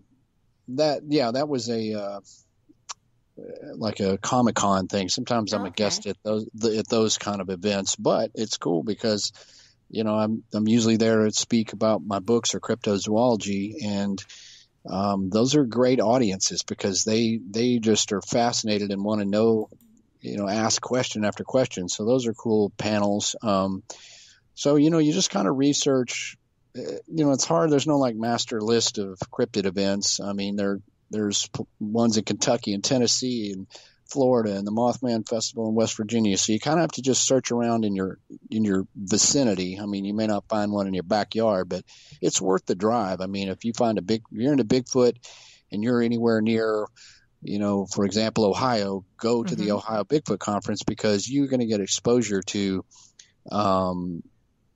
like a Comic-Con thing. Sometimes I'm a guest at those kind of events, but it's cool because I'm usually there to speak about my books or cryptozoology, and those are great audiences because they just are fascinated and want to know, ask question after question. So those are cool panels. So you just kind of research. It's hard. There's no master list of cryptid events. I mean, there's ones in Kentucky and Tennessee and Florida and the Mothman Festival in West Virginia. So you kind of have to just search around in your vicinity. I mean, you may not find one in your backyard, but it's worth the drive. I mean, if you find you're into Bigfoot and you're anywhere near, for example, Ohio, go to the Ohio Bigfoot Conference because you're going to get exposure to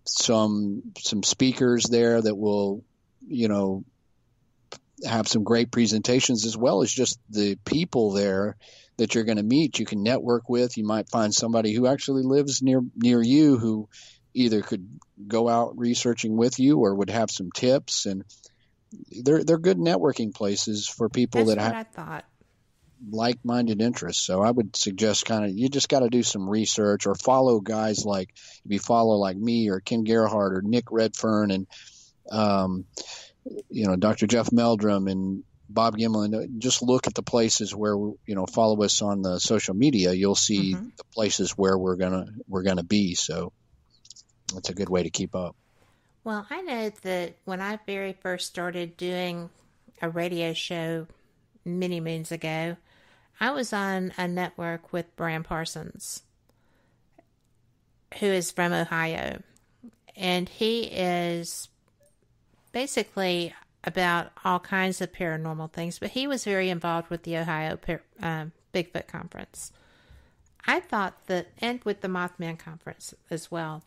some speakers there that will, have some great presentations, as well as just the people there that you're going to meet, you can network with. You might find somebody who actually lives near you who either could go out researching with you or would have some tips. And they're good networking places for people That's that what have I thought. like-minded interests. So I would suggest you just got to do some research or follow guys like, if you follow like me or Ken Gerhardt or Nick Redfern and, Dr. Jeff Meldrum and Bob Gimlin, just look at the places where, follow us on the social media. You'll see the places where we're going to be. So that's a good way to keep up. Well, I know that when I very first started doing a radio show many moons ago, I was on a network with Brian Parsons, who is from Ohio. And he is basically about all kinds of paranormal things, but he was very involved with the Ohio Bigfoot Conference. I thought that, and with the Mothman Conference as well.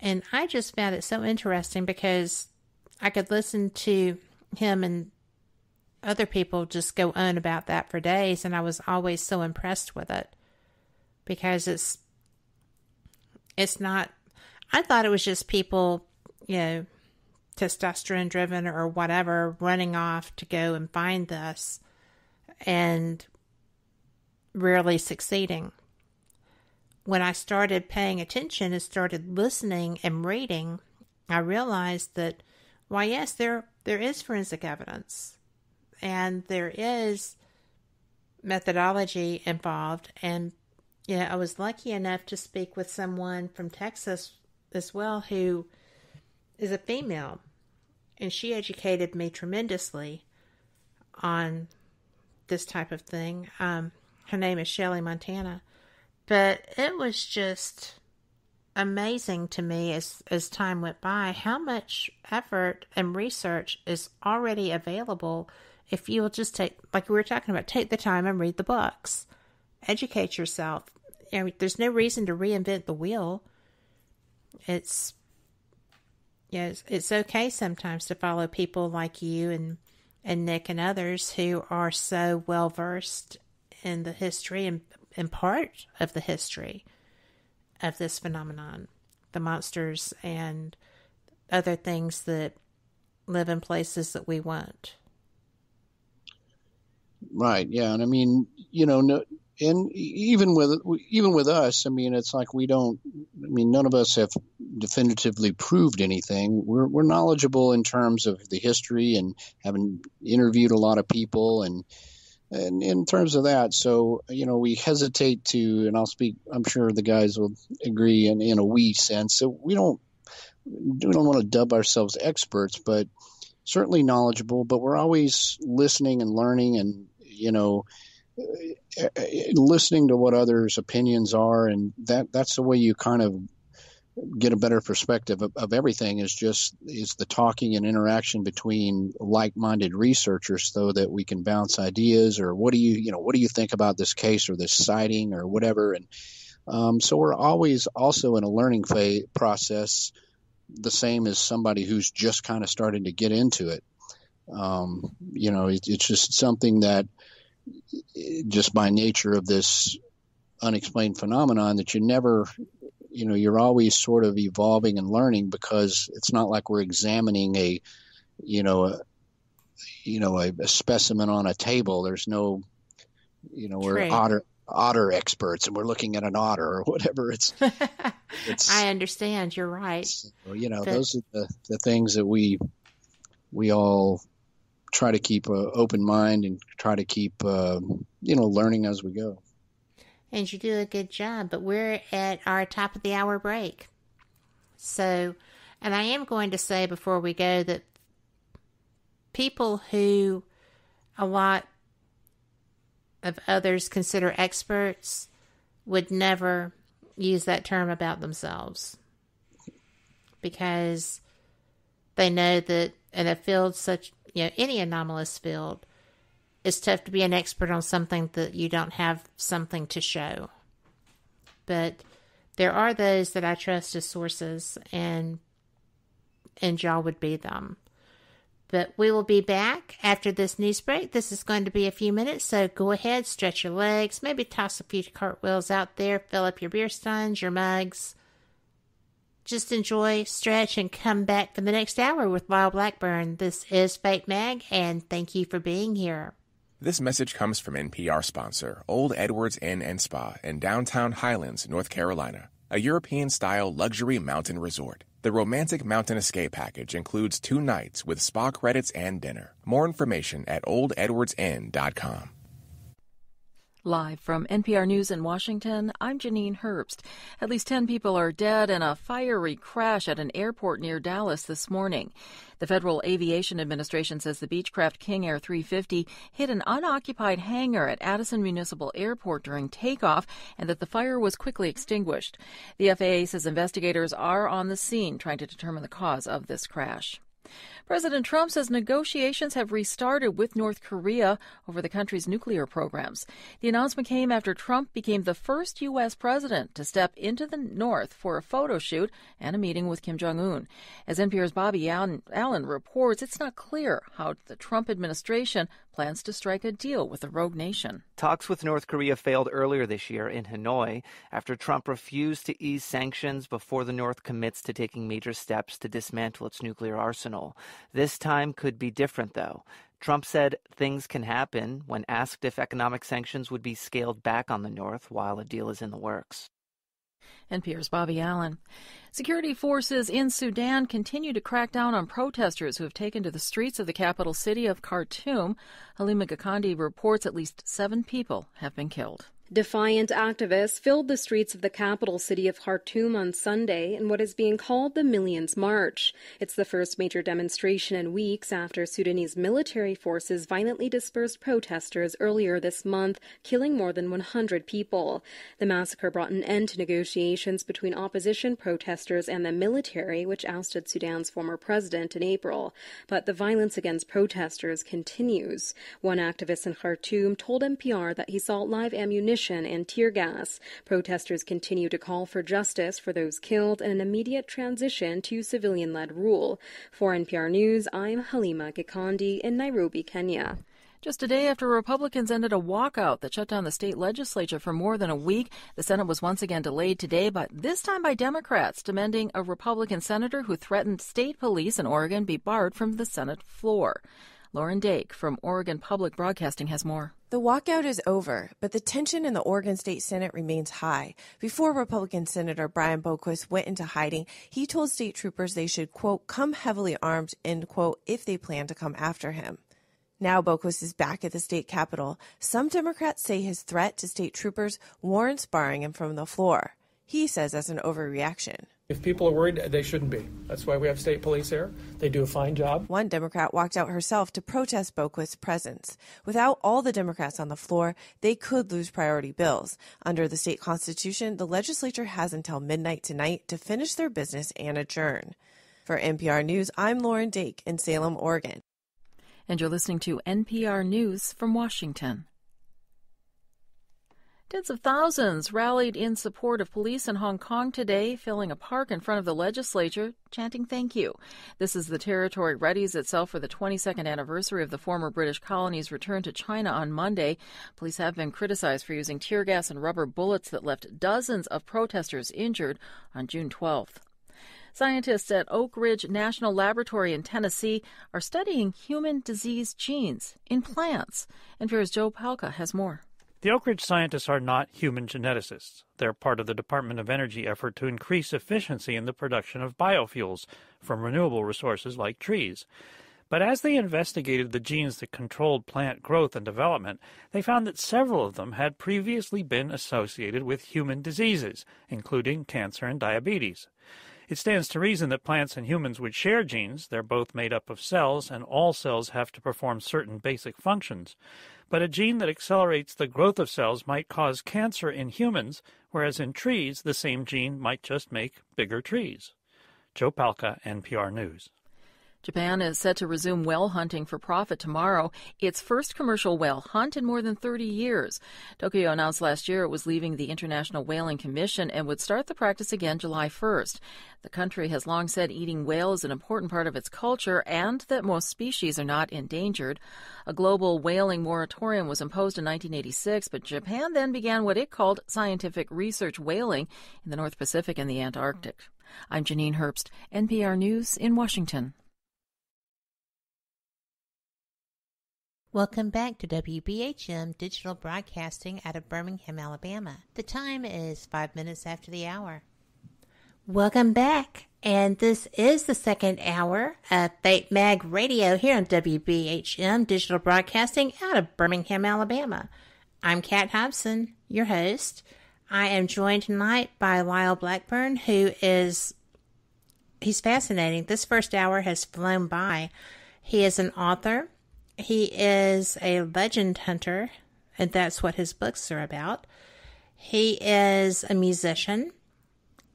And I just found it so interesting because I could listen to him and other people just go on about that for days, and I was always so impressed with it because it's not, I thought it was just people, testosterone driven or whatever, running off to go and find this and rarely succeeding. When I started paying attention and started listening and reading, I realized that, why, yes, there is forensic evidence and there is methodology involved. And, I was lucky enough to speak with someone from Texas as well who is a female, and she educated me tremendously on this type of thing. Her name is Shelley Montana. But it was just amazing to me as time went by how much effort and research is already available if you will just take, like we were talking about, take the time and read the books. Educate yourself. There's no reason to reinvent the wheel. It's okay sometimes to follow people like you and Nick and others who are so well versed in the history and part of the history of this phenomenon, the monsters and other things that live in places that we want. Right. Yeah. And I mean, and even with us, I mean, it's like none of us have definitively proved anything. We're knowledgeable in terms of the history and having interviewed a lot of people and in terms of that. So, we hesitate to, and I'm sure the guys will agree in a we sense. So we don't want to dub ourselves experts, but certainly knowledgeable, but we're always listening and learning and, listening to what others' opinions are. And that's the way you kind of get a better perspective of everything is the talking and interaction between like-minded researchers so that we can bounce ideas or what do you think about this case or this sighting or whatever. And so we're always also in a learning process, the same as somebody who's just kind of starting to get into it. It's just something that just by nature of this unexplained phenomenon that you never, you're always sort of evolving and learning because it's not like we're examining a specimen on a table. There's no, we're otter experts and we're looking at an otter or whatever. It's I understand. You're right. Those are the things that we all try to keep an open mind and try to keep, learning as we go. And you do a good job, but we're at our top of the hour break. So, and I am going to say before we go that people who a lot of others consider experts would never use that term about themselves because they know that in a field such, any anomalous field, it's tough to be an expert on something that you don't have something to show. But there are those that I trust as sources, and y'all would be them. But we will be back after this news break. This is going to be a few minutes, so go ahead, stretch your legs, maybe toss a few cartwheels out there, fill up your beer steins, your mugs. Just enjoy, stretch, and come back for the next hour with Lyle Blackburn. This is Fate Mag, and thank you for being here. This message comes from NPR sponsor, Old Edwards Inn and Spa in downtown Highlands, North Carolina, a European-style luxury mountain resort. The Romantic Mountain Escape Package includes 2 nights with spa credits and dinner. More information at oldedwardsinn.com. Live from NPR News in Washington, I'm Janine Herbst. At least 10 people are dead in a fiery crash at an airport near Dallas this morning. The Federal Aviation Administration says the Beechcraft King Air 350 hit an unoccupied hangar at Addison Municipal Airport during takeoff and that the fire was quickly extinguished. The FAA says investigators are on the scene trying to determine the cause of this crash. President Trump says negotiations have restarted with North Korea over the country's nuclear programs. The announcement came after Trump became the first U.S. president to step into the North for a photo shoot and a meeting with Kim Jong-un. As NPR's Bobby Allen reports, it's not clear how the Trump administration plans to strike a deal with the rogue nation. Talks with North Korea failed earlier this year in Hanoi after Trump refused to ease sanctions before the North commits to taking major steps to dismantle its nuclear arsenal. This time could be different, though. Trump said things can happen when asked if economic sanctions would be scaled back on the North while a deal is in the works. NPR's Bobby Allen. Security forces in Sudan continue to crack down on protesters who have taken to the streets of the capital city of Khartoum. Halima Gakandi reports at least 7 people have been killed. Defiant activists filled the streets of the capital city of Khartoum on Sunday in what is being called the Millions March. It's the first major demonstration in weeks after Sudanese military forces violently dispersed protesters earlier this month, killing more than 100 people. The massacre brought an end to negotiations between opposition protesters and the military, which ousted Sudan's former president in April. But the violence against protesters continues. One activist in Khartoum told NPR that he saw live ammunition and tear gas. Protesters continue to call for justice for those killed and an immediate transition to civilian-led rule. For NPR News, I'm Halima Gikandi in Nairobi, Kenya. Just a day after Republicans ended a walkout that shut down the state legislature for more than a week, the Senate was once again delayed today, but this time by Democrats, demanding a Republican senator who threatened state police in Oregon be barred from the Senate floor. Lauren Dake from Oregon Public Broadcasting has more. The walkout is over, but the tension in the Oregon State Senate remains high. Before Republican Senator Brian Boquist went into hiding, he told state troopers they should, quote, come heavily armed, end quote, if they plan to come after him. Now Boquist is back at the state capitol. Some Democrats say his threat to state troopers warrants barring him from the floor. He says that's an overreaction. If people are worried, they shouldn't be. That's why we have state police here. They do a fine job. One Democrat walked out herself to protest Boquist's presence. Without all the Democrats on the floor, they could lose priority bills. Under the state constitution, the legislature has until midnight tonight to finish their business and adjourn. For NPR News, I'm Lauren Dake in Salem, Oregon. And you're listening to NPR News from Washington. Tens of thousands rallied in support of police in Hong Kong today, filling a park in front of the legislature, chanting thank you. This as the territory readies itself for the 22nd anniversary of the former British colony's return to China on Monday. Police have been criticized for using tear gas and rubber bullets that left dozens of protesters injured on June 12th. Scientists at Oak Ridge National Laboratory in Tennessee are studying human disease genes in plants. NPR's Joe Palca has more. The Oak Ridge scientists are not human geneticists. They're part of the Department of Energy effort to increase efficiency in the production of biofuels from renewable resources like trees. But as they investigated the genes that controlled plant growth and development, they found that several of them had previously been associated with human diseases, including cancer and diabetes. It stands to reason that plants and humans would share genes. They're both made up of cells, and all cells have to perform certain basic functions. But a gene that accelerates the growth of cells might cause cancer in humans, whereas in trees, the same gene might just make bigger trees. Joe Palca, NPR News. Japan is set to resume whale hunting for profit tomorrow, its first commercial whale hunt in more than 30 years. Tokyo announced last year it was leaving the International Whaling Commission and would start the practice again July 1st. The country has long said eating whale is an important part of its culture and that most species are not endangered. A global whaling moratorium was imposed in 1986, but Japan then began what it called scientific research whaling in the North Pacific and the Antarctic. I'm Janine Herbst, NPR News in Washington. Welcome back to WBHM Digital Broadcasting out of Birmingham, Alabama. The time is 5 minutes after the hour. Welcome back, and this is the second hour of Fate Mag Radio here on WBHM Digital Broadcasting out of Birmingham, Alabama. I'm Kat Hobson, your host. I am joined tonight by Lyle Blackburn, he's fascinating. This first hour has flown by. He is an author. He is a legend hunter, and that's what his books are about. He is a musician,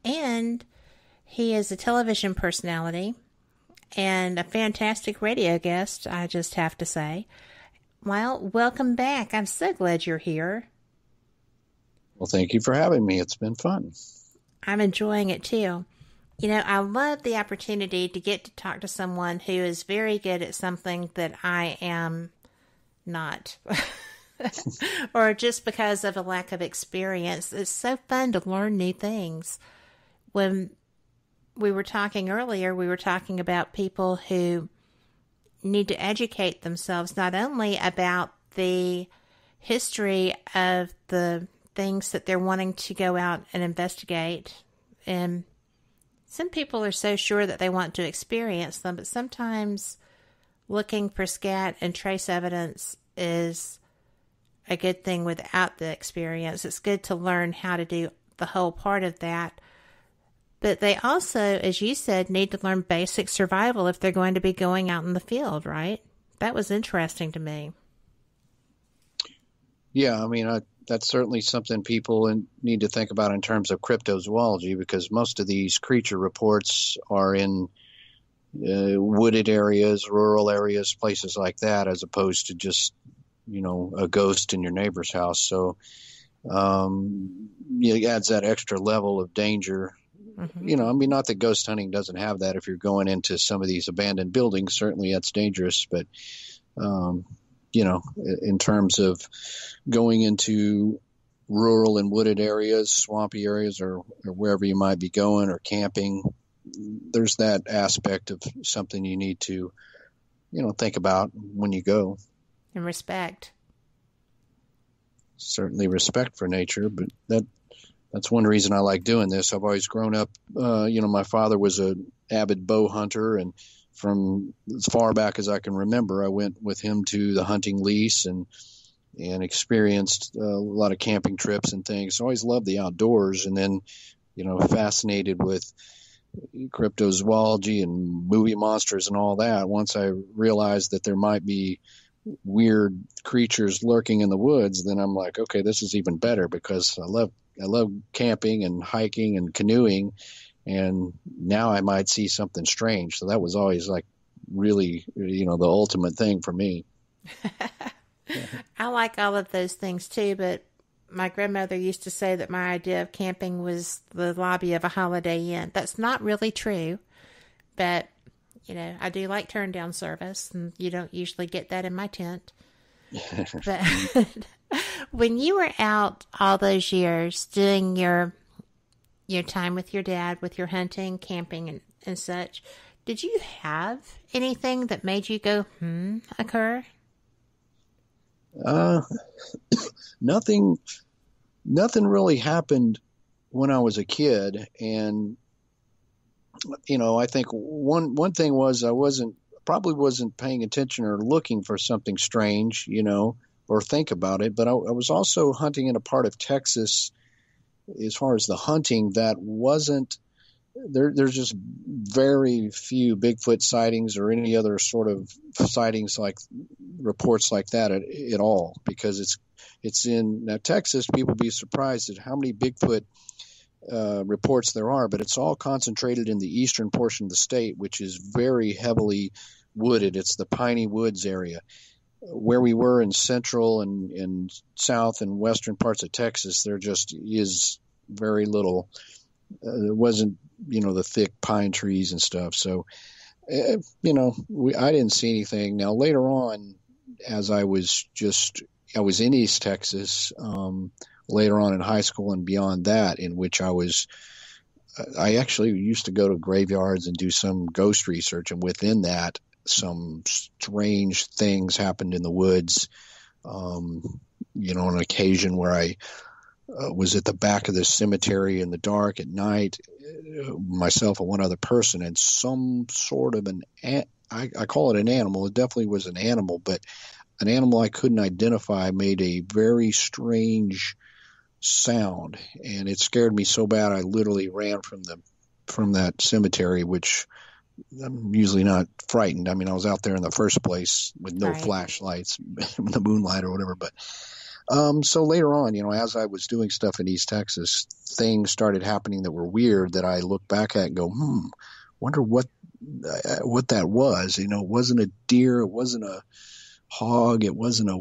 and he is a television personality and a fantastic radio guest, I just have to say. Well, welcome back. I'm so glad you're here. Well, thank you for having me. It's been fun. I'm enjoying it, too. You know, I love the opportunity to get to talk to someone who is very good at something that I am not. Or just because of a lack of experience. It's so fun to learn new things. When we were talking earlier, we were talking about people who need to educate themselves not only about the history of the things that they're wanting to go out and investigate, and some people are so sure that they want to experience them, but sometimes looking for scat and trace evidence is a good thing without the experience. It's good to learn how to do the whole part of that. But they also, as you said, need to learn basic survival if they're going to be going out in the field, right? That was interesting to me. Yeah, I mean, that's certainly something people need to think about in terms of cryptozoology, because most of these creature reports are in wooded areas, rural areas, places like that, as opposed to just, a ghost in your neighbor's house. So it adds that extra level of danger. Mm-hmm. Not that ghost hunting doesn't have that. If you're going into some of these abandoned buildings, certainly that's dangerous. But, in terms of going into rural and wooded areas, swampy areas, or wherever you might be going, or camping, there's that aspect of something you need to, think about when you go. And respect. Certainly respect for nature, but that's one reason I like doing this. I've always grown up, my father was an avid bow hunter, and from as far back as I can remember, I went with him to the hunting lease and experienced a lot of camping trips and things. So I always loved the outdoors, and then, fascinated with cryptozoology and movie monsters and all that. Once I realized that there might be weird creatures lurking in the woods, then I'm like, okay, this is even better, because I love camping and hiking and canoeing, and now I might see something strange. So that was always like really, the ultimate thing for me. I like all of those things too, but my grandmother used to say that my idea of camping was the lobby of a Holiday Inn. That's not really true, but I do like turn down service, and you don't usually get that in my tent. But when you were out all those years doing your time with your dad, with your hunting, camping, and such, did you have anything that made you go, occur? Nothing really happened when I was a kid. And, I think one thing was I probably wasn't paying attention or looking for something strange, or think about it. But I was also hunting in a part of Texas, as far as the hunting, that wasn't there. There's just very few Bigfoot sightings or any other sort of sightings, like reports like that at all, because it's in Texas. People be surprised at how many Bigfoot reports there are, but it's all concentrated in the eastern portion of the state, which is very heavily wooded. It's the piney woods area. Where we were in central and south and western parts of Texas, there just is very little. There wasn't, the thick pine trees and stuff. So, I didn't see anything. Now, later on, as I was in East Texas, later on in high school and beyond that, in which I actually used to go to graveyards and do some ghost research. And within that, some strange things happened in the woods. On an occasion where I was at the back of the cemetery in the dark at night, myself and one other person, and some sort of I call it an animal. It definitely was an animal, but an animal I couldn't identify made a very strange sound, and it scared me so bad I literally ran from that cemetery, which I'm usually not frightened. I mean, I was out there in the first place with no flashlights, the moonlight or whatever. But so later on, as I was doing stuff in East Texas, things started happening that were weird that I look back at and go, wonder what that was. It wasn't a deer, it wasn't a hog, it wasn't a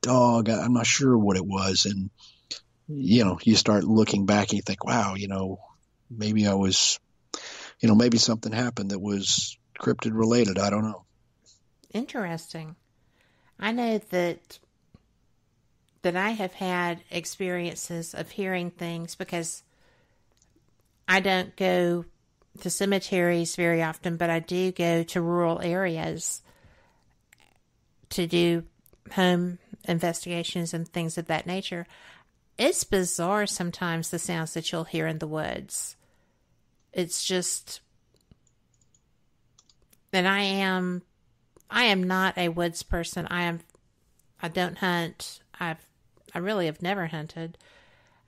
dog. I'm not sure what it was. And you start looking back and you think, wow, maybe I was. Maybe something happened that was cryptid related. I don't know. Interesting. I know that I have had experiences of hearing things because I don't go to cemeteries very often, but I do go to rural areas to do home investigations and things of that nature. It's bizarre sometimes the sounds that you'll hear in the woods. It's just, and I am not a woods person. I don't hunt. I really have never hunted.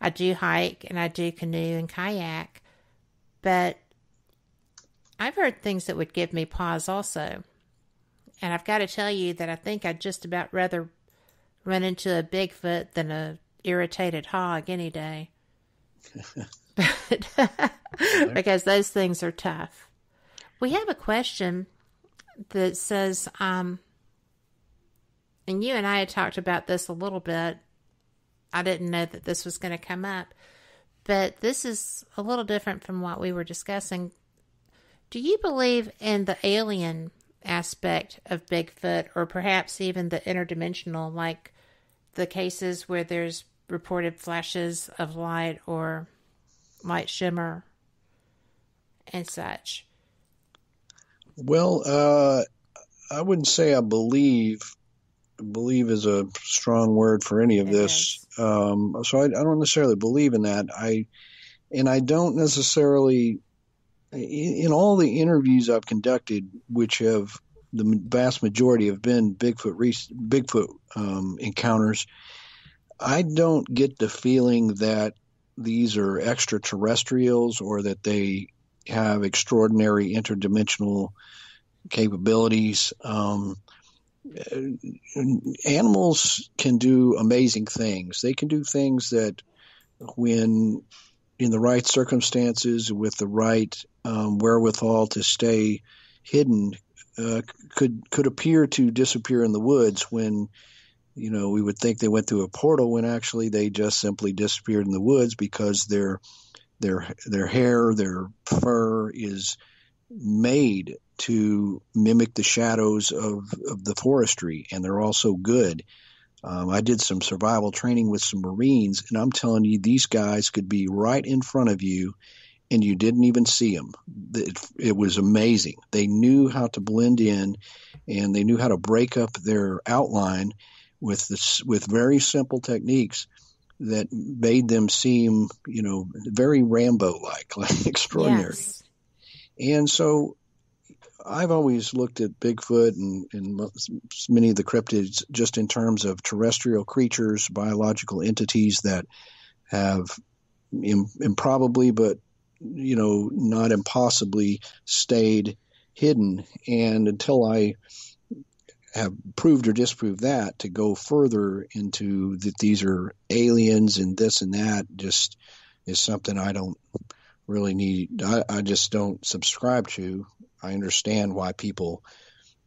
I do hike and I do canoe and kayak, but I've heard things that would give me pause also. And I've got to tell you that I think I'd just about rather run into a Bigfoot than a irritated hog any day. Because those things are tough. We have a question that says, and you and I had talked about this a little bit. I didn't know that this was going to come up, but this is a little different from what we were discussing. Do you believe in the alien aspect of Bigfoot, or perhaps even the interdimensional, like the cases where there's reported flashes of light or light shimmer and such? Well, I wouldn't say I believe. Believe is a strong word for any of this. So I don't necessarily believe in that. I don't necessarily, in all the interviews I've conducted, which have the vast majority have been Bigfoot encounters, I don't get the feeling that these are extraterrestrials or that they have extraordinary interdimensional capabilities. Animals can do amazing things. They can do things that, when in the right circumstances, with the right wherewithal to stay hidden, could appear to disappear in the woods when, we would think they went through a portal, when actually they just simply disappeared in the woods because their hair, their fur is made to mimic the shadows of the forestry, and they're also good. I did some survival training with some Marines, and I'm telling you, these guys could be right in front of you and you didn't even see them. It was amazing. They knew how to blend in, and they knew how to break up their outline with very simple techniques that made them seem, very Rambo-like, extraordinary. Yes. And so I've always looked at Bigfoot and many of the cryptids just in terms of terrestrial creatures, biological entities that have improbably, but not impossibly stayed hidden. And until I have proved or disproved that, to go further into that these are aliens and this and that, just is something I don't really need. I just don't subscribe to. I understand why people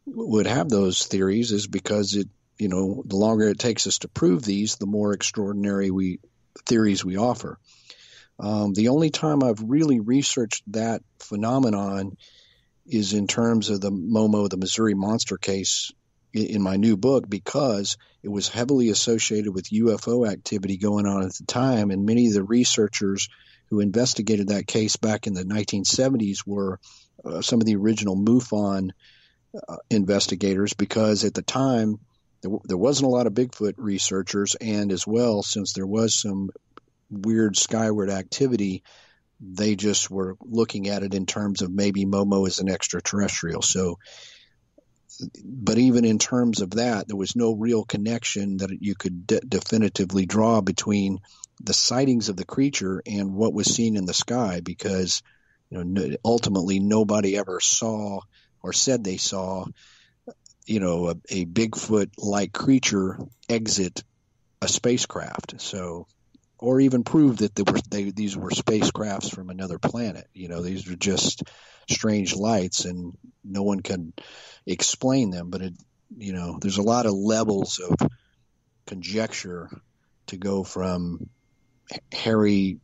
would have those theories, is because the longer it takes us to prove these, the more extraordinary theories we offer. The only time I've really researched that phenomenon is in terms of the Momo, the Missouri monster case in my new book, because it was heavily associated with UFO activity going on at the time. And many of the researchers who investigated that case back in the 1970s were some of the original MUFON investigators, because at the time there wasn't a lot of Bigfoot researchers, and as well, since there was some weird skyward activity, they just were looking at it in terms of maybe Momo is an extraterrestrial. So, but even in terms of that, there was no real connection that you could definitively draw between the sightings of the creature and what was seen in the sky, because ultimately nobody ever saw or said they saw a Bigfoot-like creature exit a spacecraft. So, or even prove that these were spacecrafts from another planet. These were just strange lights, and no one can explain them. But there's a lot of levels of conjecture to go from hairy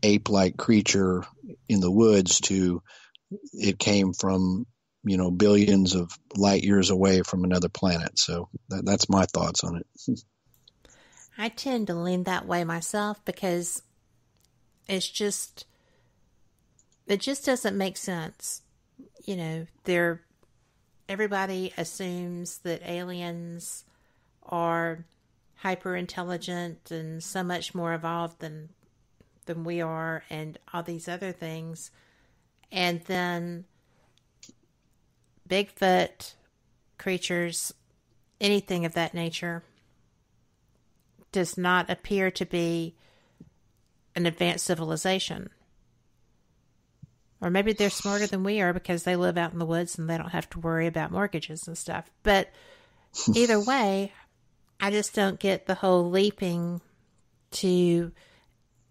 ape-like creature in the woods to it came from billions of light years away from another planet. So that's my thoughts on it. I tend to lean that way myself, because it just doesn't make sense. Everybody assumes that aliens are hyper intelligent and so much more evolved than we are, and all these other things. And then Bigfoot creatures, anything of that nature, does not appear to be an advanced civilization. Or maybe they're smarter than we are because they live out in the woods and they don't have to worry about mortgages and stuff. But either way, I just don't get the whole leaping to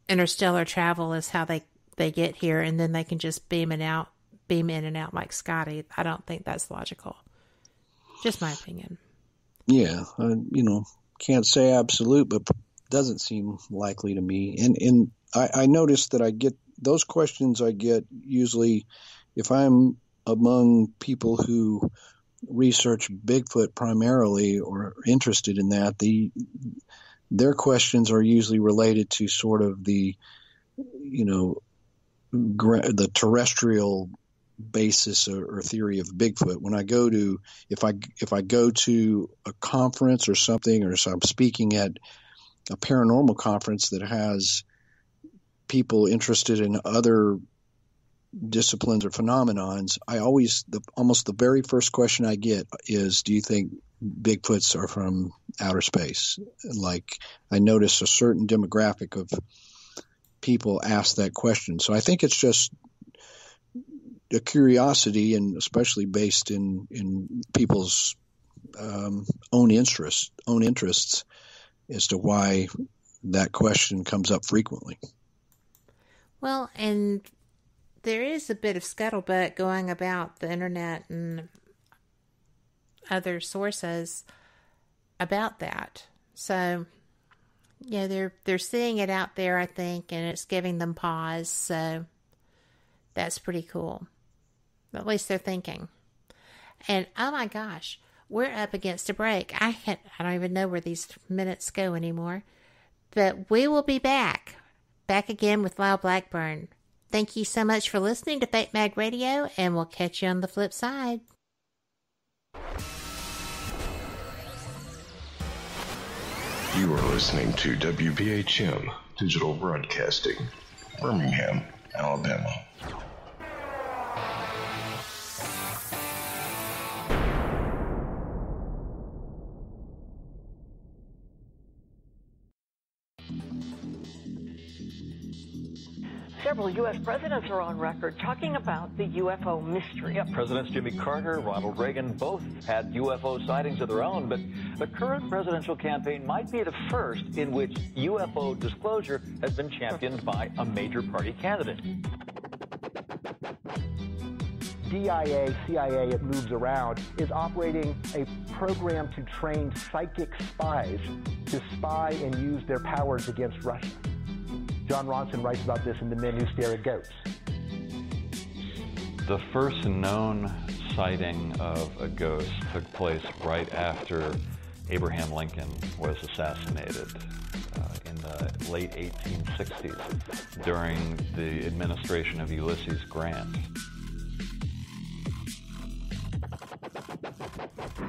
interstellar travel as how they get here, and then they can just beam in and out like Scotty. I don't think that's logical. Just my opinion. Yeah, can't say absolute, but doesn't seem likely to me. And I noticed that I get those questions. I get usually, if I'm among people who research Bigfoot primarily or interested in that, their questions are usually related to sort of the terrestrial basis or theory of Bigfoot. When I go to, if I go to a conference or something, or so I'm speaking at a paranormal conference that has people interested in other disciplines or phenomenons, I always, almost the very first question I get is, do you think Bigfoots are from outer space? Like, I notice a certain demographic of people ask that question. So I think it's just a curiosity, and especially based in people's own interests as to why that question comes up frequently. Well, and there is a bit of scuttlebutt going about the internet and other sources about that. So, they're seeing it out there, I think, and it's giving them pause. So that's pretty cool. At least they're thinking. And oh my gosh, we're up against a break. I don't even know where these minutes go anymore. But we will be back again with Lyle Blackburn. Thank you so much for listening to Fate Mag Radio, and we'll catch you on the flip side. You are listening to WBHM Digital Broadcasting, Birmingham, Alabama. Several U.S. presidents are on record talking about the UFO mystery. Yeah, Presidents Jimmy Carter, Ronald Reagan both had UFO sightings of their own, but the current presidential campaign might be the first in which UFO disclosure has been championed by a major party candidate. DIA, CIA, it moves around, is operating a program to train psychic spies to spy and use their powers against Russia. John Ronson writes about this in The Men Who Stare at Goats. The first known sighting of a ghost took place right after Abraham Lincoln was assassinated in the late 1860s during the administration of Ulysses Grant.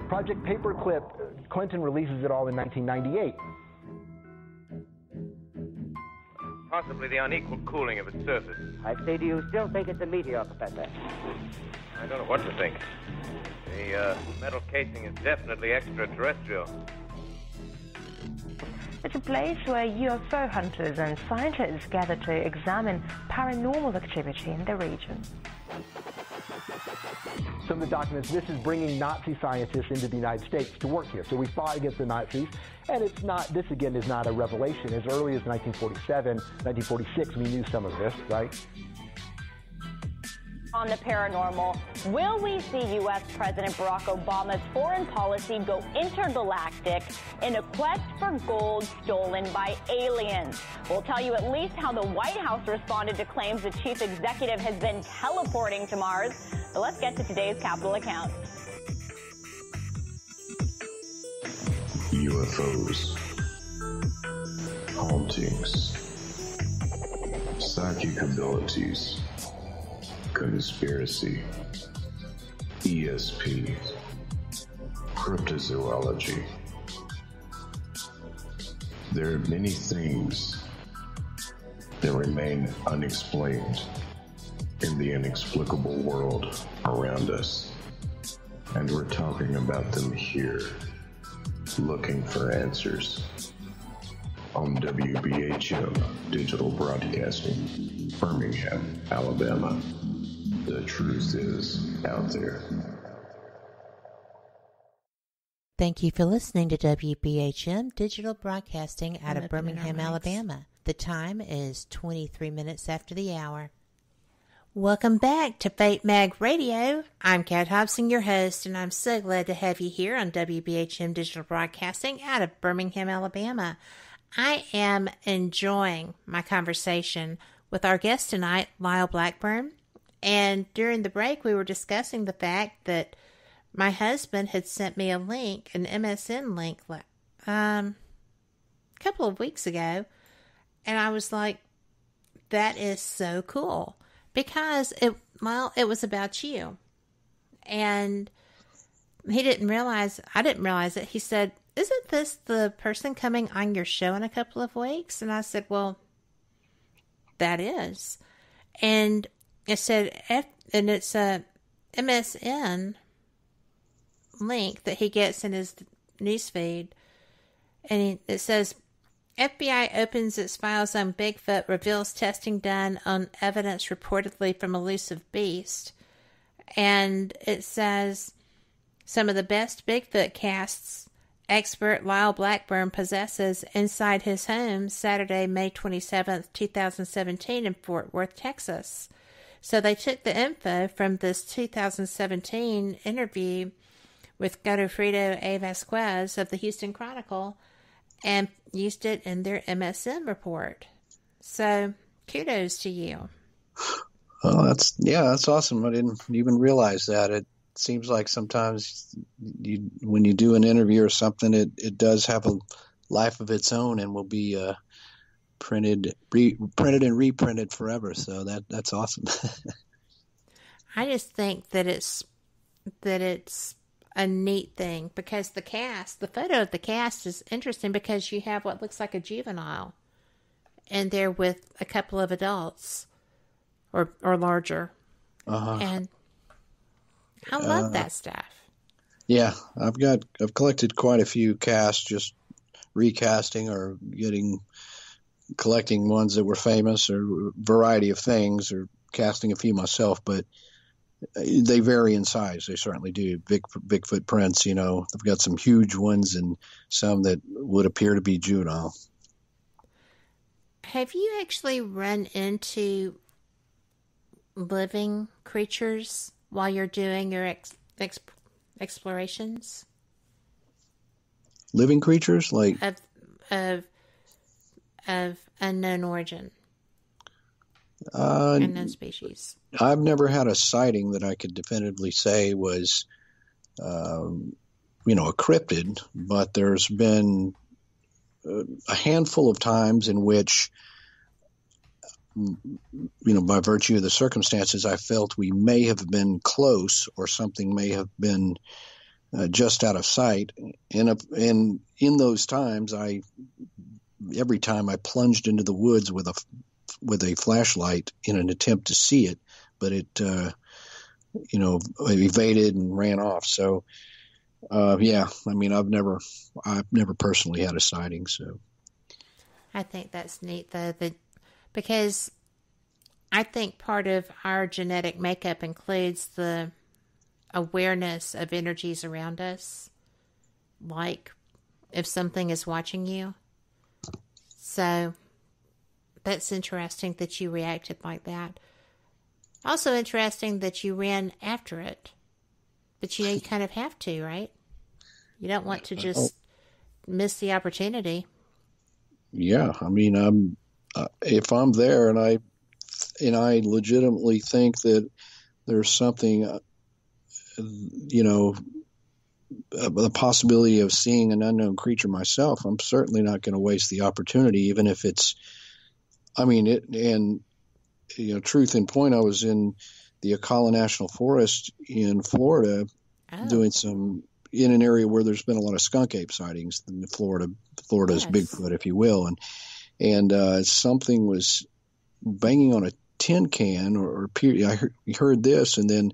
Project Paperclip, Clinton releases it all in 1998. Possibly the unequal cooling of its surface. I say, do you still think it's a meteor, Professor? I don't know what to think. The metal casing is definitely extraterrestrial. It's a place where UFO hunters and scientists gather to examine paranormal activity in the region. Some of the documents, this is bringing Nazi scientists into the United States to work here. So we fought against the Nazis, and it's not, this again is not a revelation. As early as 1947, 1946, we knew some of this, right? On the paranormal, will we see U.S. President Barack Obama's foreign policy go intergalactic in a quest for gold stolen by aliens? We'll tell you at least how the White House responded to claims the chief executive has been teleporting to Mars. But let's get to today's Capitol account. UFOs, hauntings, psychic abilities, conspiracy, ESP, cryptozoology. There are many things that remain unexplained in the inexplicable world around us, and we're talking about them here, looking for answers on WBHM Digital Broadcasting, Birmingham, Alabama. The truth is out there. Thank you for listening to WBHM Digital Broadcasting out of Birmingham, Alabama. The time is 23 minutes after the hour. Welcome back to Fate Mag Radio. I'm Kat Hobson, your host, and I'm so glad to have you here on WBHM Digital Broadcasting out of Birmingham, Alabama. I am enjoying my conversation with our guest tonight, Lyle Blackburn. And during the break, we were discussing the fact that my husband had sent me a link, an MSN link, a couple of weeks ago. And I was like, that is so cool. Because it was about you. And I didn't realize it. He said, isn't this the person coming on your show in a couple of weeks? And I said, well, that is. And it said, and it's a MSN link that he gets in his newsfeed. And it says, FBI opens its files on Bigfoot, reveals testing done on evidence reportedly from elusive beast. And it says, some of the best Bigfoot casts expert Lyle Blackburn possesses inside his home Saturday, May 27th, 2017 in Fort Worth, Texas. So they took the info from this 2017 interview with Godofredo A. Vasquez of the Houston Chronicle and used it in their MSN report. So kudos to you. Well, that's awesome. I didn't even realize that. It seems like sometimes when you do an interview or something, it does have a life of its own and will be printed and reprinted forever. So that's awesome. I just think that it's a neat thing because the photo of the cast is interesting because you have what looks like a juvenile and they're with a couple of adults or larger. And I love that stuff. Yeah, I've collected quite a few casts, just recasting or collecting ones that were famous or a variety of things, or casting a few myself. But They vary in size. They certainly do. Big footprints, they've got some huge ones and some that would appear to be juvenile. Have you actually run into living creatures while you're doing your explorations? Living creatures, like of unknown origin, unknown species. I've never had a sighting that I could definitively say was, a cryptid, but there's been a handful of times in which, by virtue of the circumstances, I felt we may have been close or something may have been just out of sight. And in those times, every time I plunged into the woods with a flashlight in an attempt to see it, but it, evaded and ran off. So, I've never personally had a sighting. So, I think that's neat, though, because I think part of our genetic makeup includes the awareness of energies around us, like if something is watching you. So that's interesting that you reacted like that. Also interesting that you ran after it. But you kind of have to, right? You don't want to just miss the opportunity. Yeah, if I'm there and I legitimately think that there's something, the possibility of seeing an unknown creature myself, I'm certainly not going to waste the opportunity, even if it's, truth in point, I was in the Ocala National Forest in Florida doing in an area where there's been a lot of skunk ape sightings in Florida's Bigfoot, if you will. And something was banging on a tin can or I heard this, and then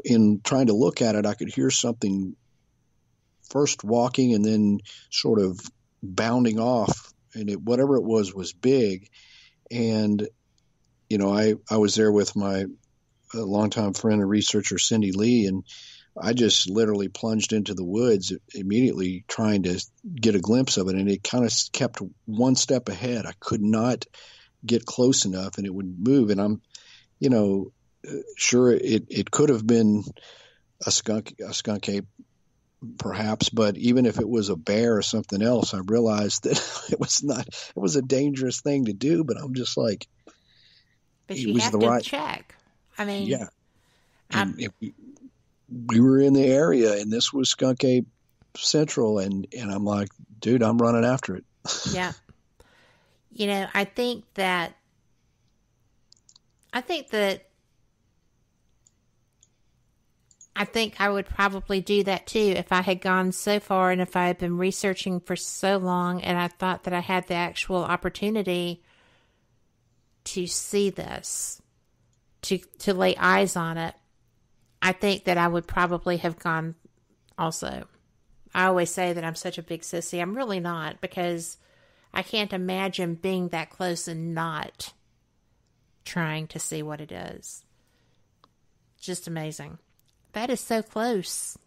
in trying to look at it, I could hear something first walking and then sort of bounding off, and whatever it was big. And, I was there with my longtime friend and researcher, Cindy Lee, and I just literally plunged into the woods immediately trying to get a glimpse of it. And it kind of kept one step ahead. I could not get close enough and it would move. And I'm, sure it could have been a skunk ape perhaps, but even if it was a bear or something else, I realized that it was a dangerous thing to do, but I'm just like, but you have to check. Yeah. We were in the area and this was skunk ape central, and I'm like, dude, I'm running after it. Yeah. I think I would probably do that too if I had gone so far and if I had been researching for so long and I thought that I had the actual opportunity to see this, to lay eyes on it. I think that I would probably have gone also. I always say that I'm such a big sissy. I'm really not, because I can't imagine being that close and not trying to see what it is. Just amazing. That is so close.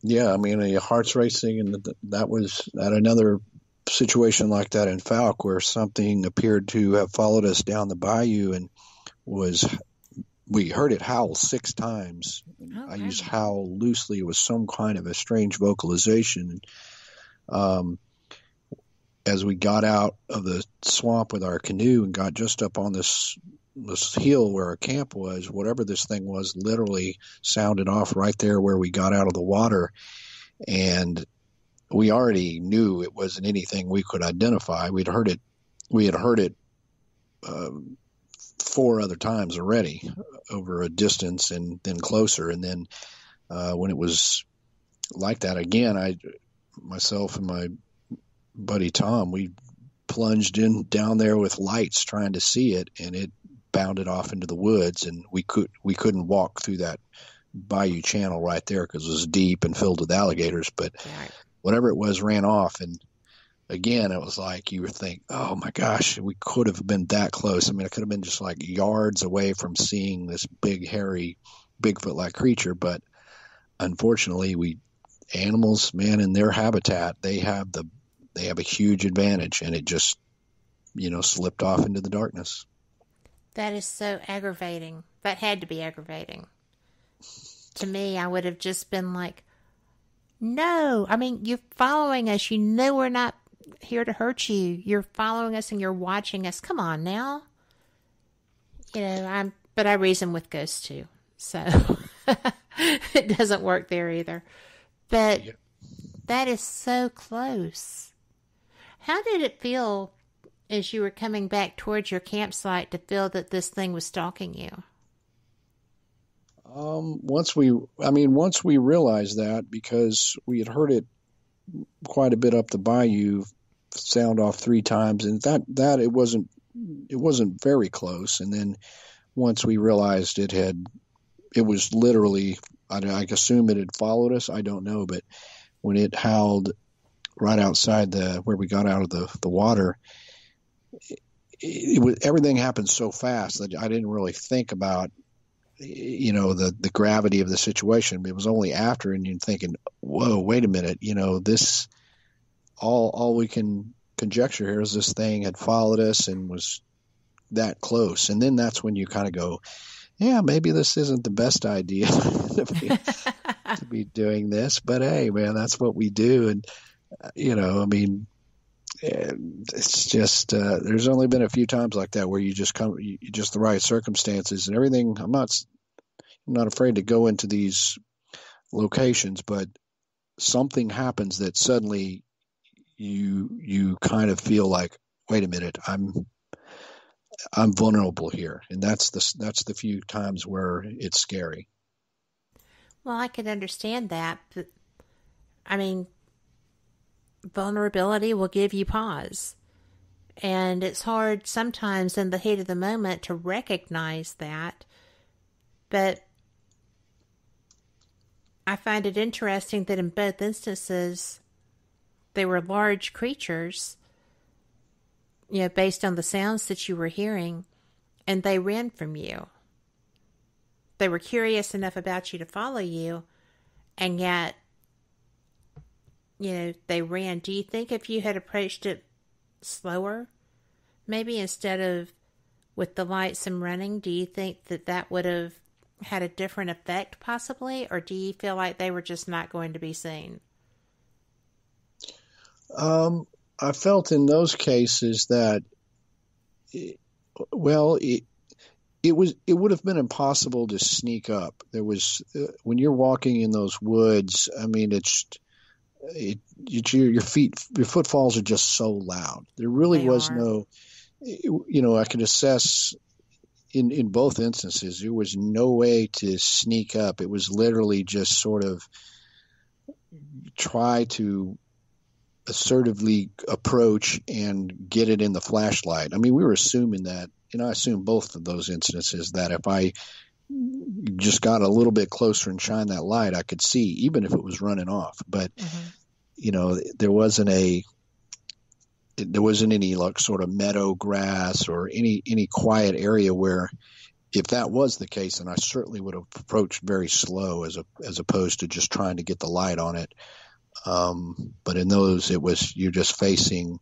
Yeah, your heart's racing, and that was at another situation like that in Falk where something appeared to have followed us down the bayou and we heard it howl 6 times. Okay. I use howl loosely. It was some kind of a strange vocalization. As we got out of the swamp with our canoe and got just up on this hill where our camp was, whatever this thing was literally sounded off right there where we got out of the water. And we already knew it wasn't anything we could identify. We had heard it 4 other times already over a distance and then closer. And then when it was like that again, myself and my buddy Tom, we plunged down there with lights trying to see it, and it bounded off into the woods, and we couldn't walk through that bayou channel right there because it was deep and filled with alligators. But whatever it was ran off, and again, it was like you were thinking, oh my gosh, we could have been that close. I mean, it could have been just like yards away from seeing this big, hairy, Bigfoot-like creature. But unfortunately, animals, man, in their habitat, they have a huge advantage, and it just, slipped off into the darkness. That is so aggravating. That had to be aggravating. To me, I would have just been like, no. I mean, you're following us. You know we're not here to hurt you. You're following us and you're watching us. Come on now. But I reason with ghosts too. So it doesn't work there either. But that is so close. How did it feel as you were coming back towards your campsite to feel that this thing was stalking you? Once we realized that, because we had heard it quite a bit up the bayou, sound off 3 times, and that it wasn't very close. And then once we realized it was literally, I assume it had followed us. I don't know, but when it howled right outside where we got out of the water, everything happened so fast that I didn't really think about, the gravity of the situation. It was only after, and you're thinking, whoa, wait a minute, this, all we can conjecture here is this thing had followed us and was that close. And then that's when you kind of go, yeah, maybe this isn't the best idea to be doing this, but hey, man, that's what we do. And, it's just, there's only been a few times like that where you just the right circumstances and everything. I'm not afraid to go into these locations, but something happens that suddenly you kind of feel like, wait a minute, I'm vulnerable here. And that's the few times where it's scary. Well, I can understand that, but I mean, vulnerability will give you pause. And it's hard sometimes in the heat of the moment to recognize that. But I find it interesting that in both instances, they were large creatures, based on the sounds that you were hearing, and they ran from you. They were curious enough about you to follow you, and yet, they ran. Do you think if you had approached it slower, maybe instead of with the lights and running, do you think that would have had a different effect possibly? Or do you feel like they were just not going to be seen? I felt in those cases that, it would have been impossible to sneak up. There was, when you're walking in those woods, I mean, your footfalls are just so loud. There really was no, I could assess in both instances, there was no way to sneak up. It was literally just sort of try to assertively approach and get it in the flashlight. I mean, we were assuming that, I assume both of those instances, that if I just got a little bit closer and shine that light, I could see, even if it was running off. But, there wasn't any like sort of meadow grass or any quiet area where, if that was the case, then I certainly would have approached very slow as opposed to just trying to get the light on it. But in those, you're just facing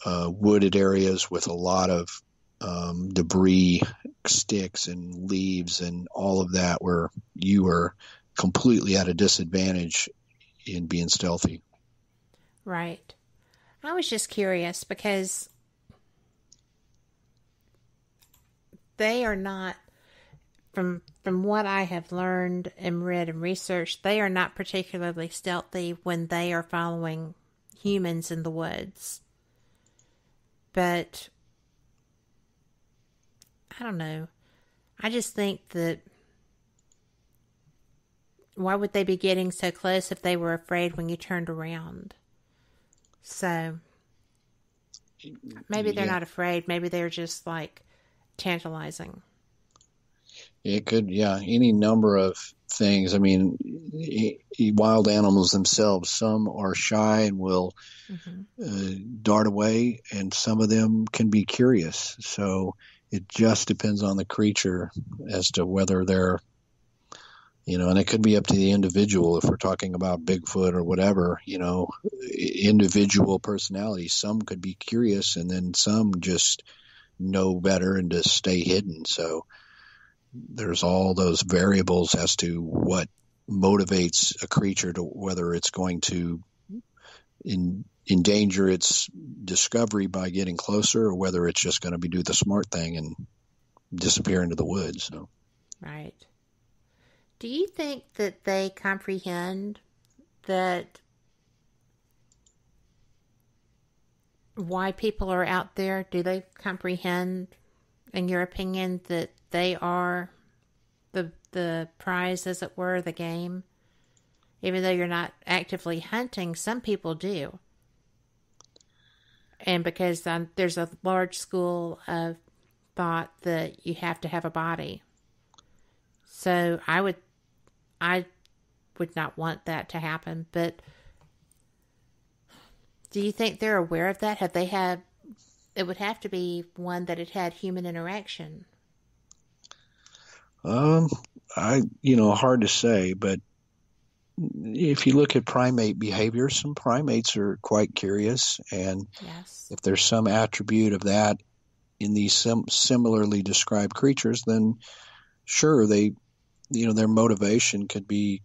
wooded areas with a lot of debris, sticks and leaves and all of that, where you are completely at a disadvantage in being stealthy. Right. I was just curious because they are not, from what I have learned and read and researched, they are not particularly stealthy when they are following humans in the woods. But I don't know. I just think that why would they be getting so close if they were afraid when you turned around? So maybe they're not afraid. Maybe they're just like tantalizing. It could, any number of things. I mean, wild animals themselves, some are shy and will dart away, and some of them can be curious. So it just depends on the creature as to whether they're, and it could be up to the individual if we're talking about Bigfoot or whatever, individual personality. Some could be curious, and then some just know better and just stay hidden. So there's all those variables as to what motivates a creature to whether it's going to endanger its discovery by getting closer, or whether it's just going to do the smart thing and disappear into the woods. So. Right. Do you think that they comprehend that why people are out there? Do they comprehend, in your opinion, that they are the prize, as it were, the game? Even though you're not actively hunting, some people do. And because there's a large school of thought that you have to have a body. So I would not want that to happen, but do you think they're aware of that? It would have to be one that had human interaction. Hard to say, but if you look at primate behavior, some primates are quite curious, and if there's some attribute of that in these similarly described creatures, then sure, their motivation could be,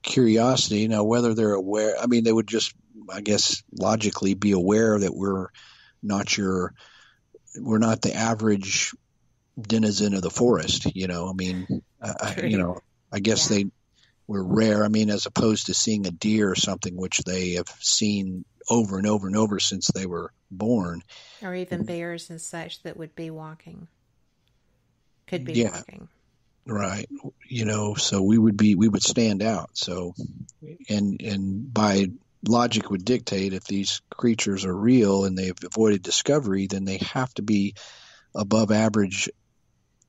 curiosity. Now, whether they're aware, they would just, I guess, logically be aware that we're not the average denizen of the forest. I guess they were rare. As opposed to seeing a deer or something, which they have seen over and over and over since they were born. Or even bears and such that would be walking. Could be walking. Right. So we would stand out. So, and by logic would dictate if these creatures are real and they've avoided discovery, then they have to be above average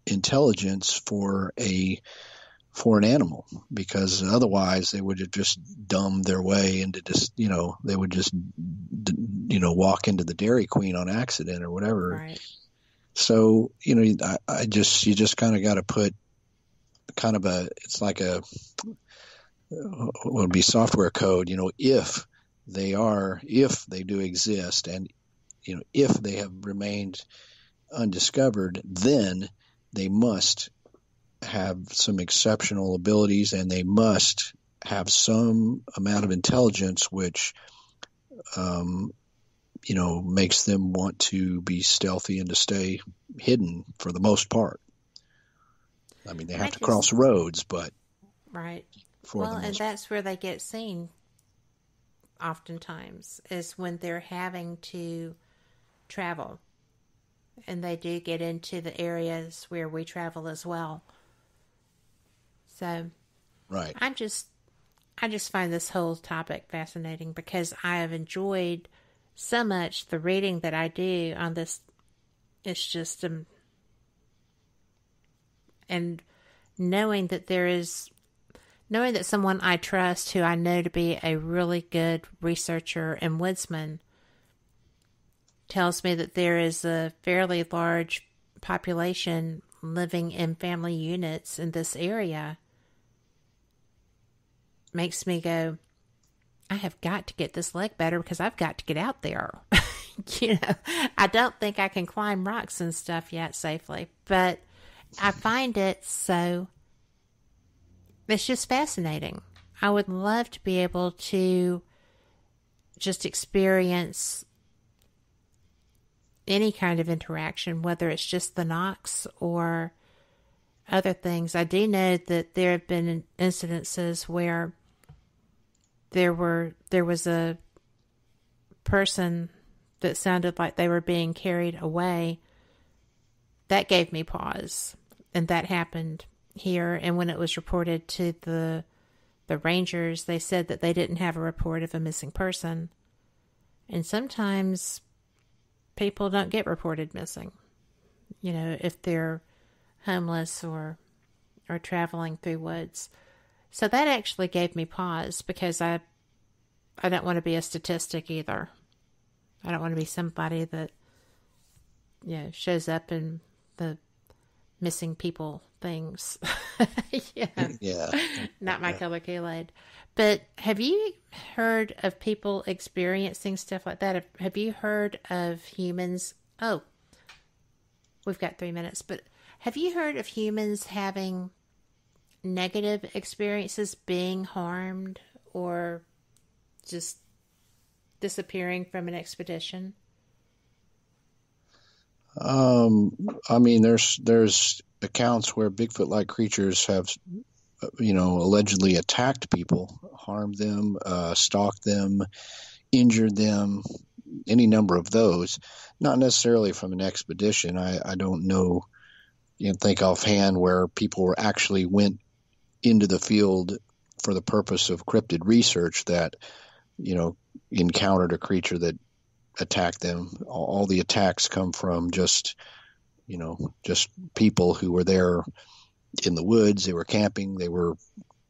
intelligence for an animal, because otherwise they would have just dumbed their way into just, they would just, walk into the Dairy Queen on accident or whatever. Right. So, you just kind of got to put it's like would be software code, if they do exist, and, if they have remained undiscovered, then they must have some exceptional abilities, and they must have some amount of intelligence, which, makes them want to be stealthy and to stay hidden for the most part. They have to cross roads, but right. And that's where they get seen. Oftentimes, is when they're having to travel, and they do get into the areas where we travel as well. So, right. I just find this whole topic fascinating because I have enjoyed so much the reading that I do on this. It's just and knowing that someone I trust, who I know to be a really good researcher and woodsman, tells me that there is a fairly large population living in family units in this area, makes me go, I have got to get this leg better because I've got to get out there. I don't think I can climb rocks and stuff yet safely, but I find it so, it's just fascinating. I would love to be able to just experience any kind of interaction, whether it's just the knocks or other things. I do know that there have been incidences where there was a person that sounded like they were being carried away. That gave me pause, and that happened here. And when it was reported to the rangers, they said that they didn't have a report of a missing person. And sometimes people don't get reported missing, if they're homeless or or traveling through woods. So that actually gave me pause, because I don't want to be a statistic either. I don't want to be somebody that, shows up in the missing people things. Yeah. Not my color Kool-Aid. But have you heard of people experiencing stuff like that? Have you heard of humans? Oh, we've got 3 minutes, but have you heard of humans having negative experiences, being harmed, or just disappearing from an expedition? I mean, there's accounts where Bigfoot-like creatures have, allegedly attacked people, harmed them, stalked them, injured them, any number of those. Not necessarily from an expedition. I don't know, think offhand where people actually went into the field for the purpose of cryptid research that, encountered a creature that attacked them. All the attacks come from just people who were there in the woods. They were camping. They were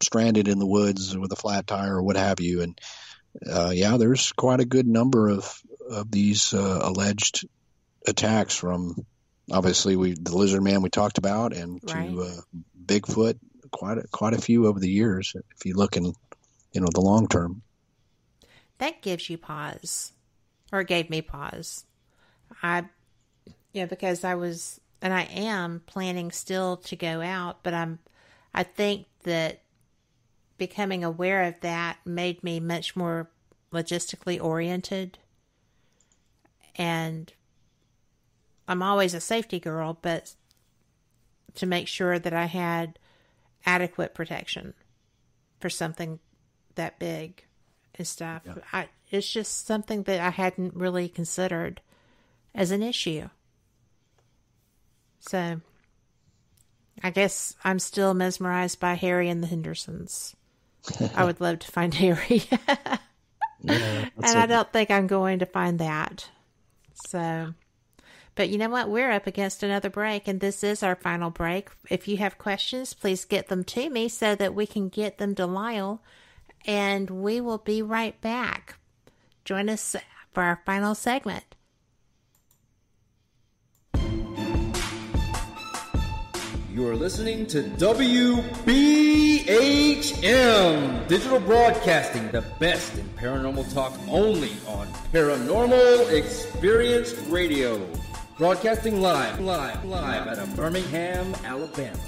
stranded in the woods with a flat tire or what have you. And there's quite a good number of these alleged attacks from, obviously, the Lizzard Man we talked about, and to Bigfoot. Quite a few over the years, if you look in, the long term. That gives you pause, or gave me pause. Because I was, and I am planning still to go out, but I think that becoming aware of that made me much more logistically oriented. And I'm always a safety girl, but to make sure that I had adequate protection for something that big and stuff. Yeah. It's just something that I hadn't really considered as an issue. So I guess I'm still mesmerized by Harry and the Hendersons. I would love to find Harry. And I don't think I'm going to find that. So, but you know what? We're up against another break, and this is our final break. If you have questions, please get them to me so that we can get them to Lyle, and we will be right back. Join us for our final segment. You are listening to WBHM Digital Broadcasting, the best in paranormal talk, only on Paranormal Experience Radio. Broadcasting live out of Birmingham, Alabama.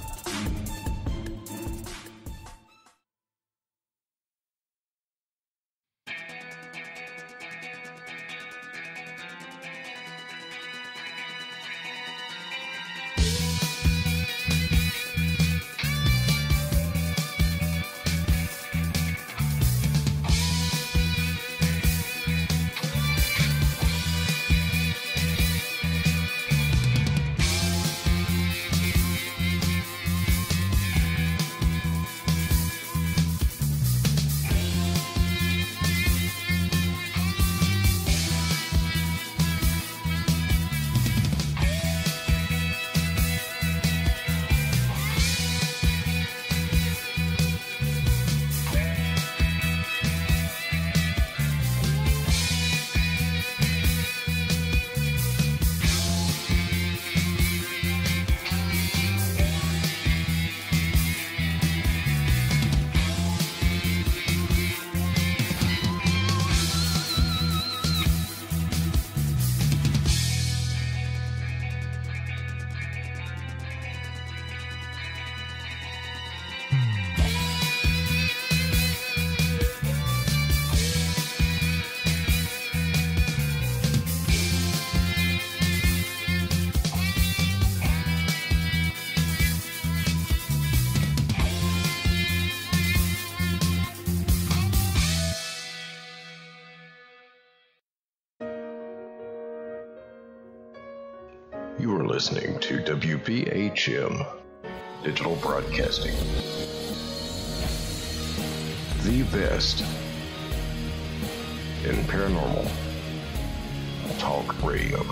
You are listening to WBHM Digital Broadcasting. The best in paranormal talk radio.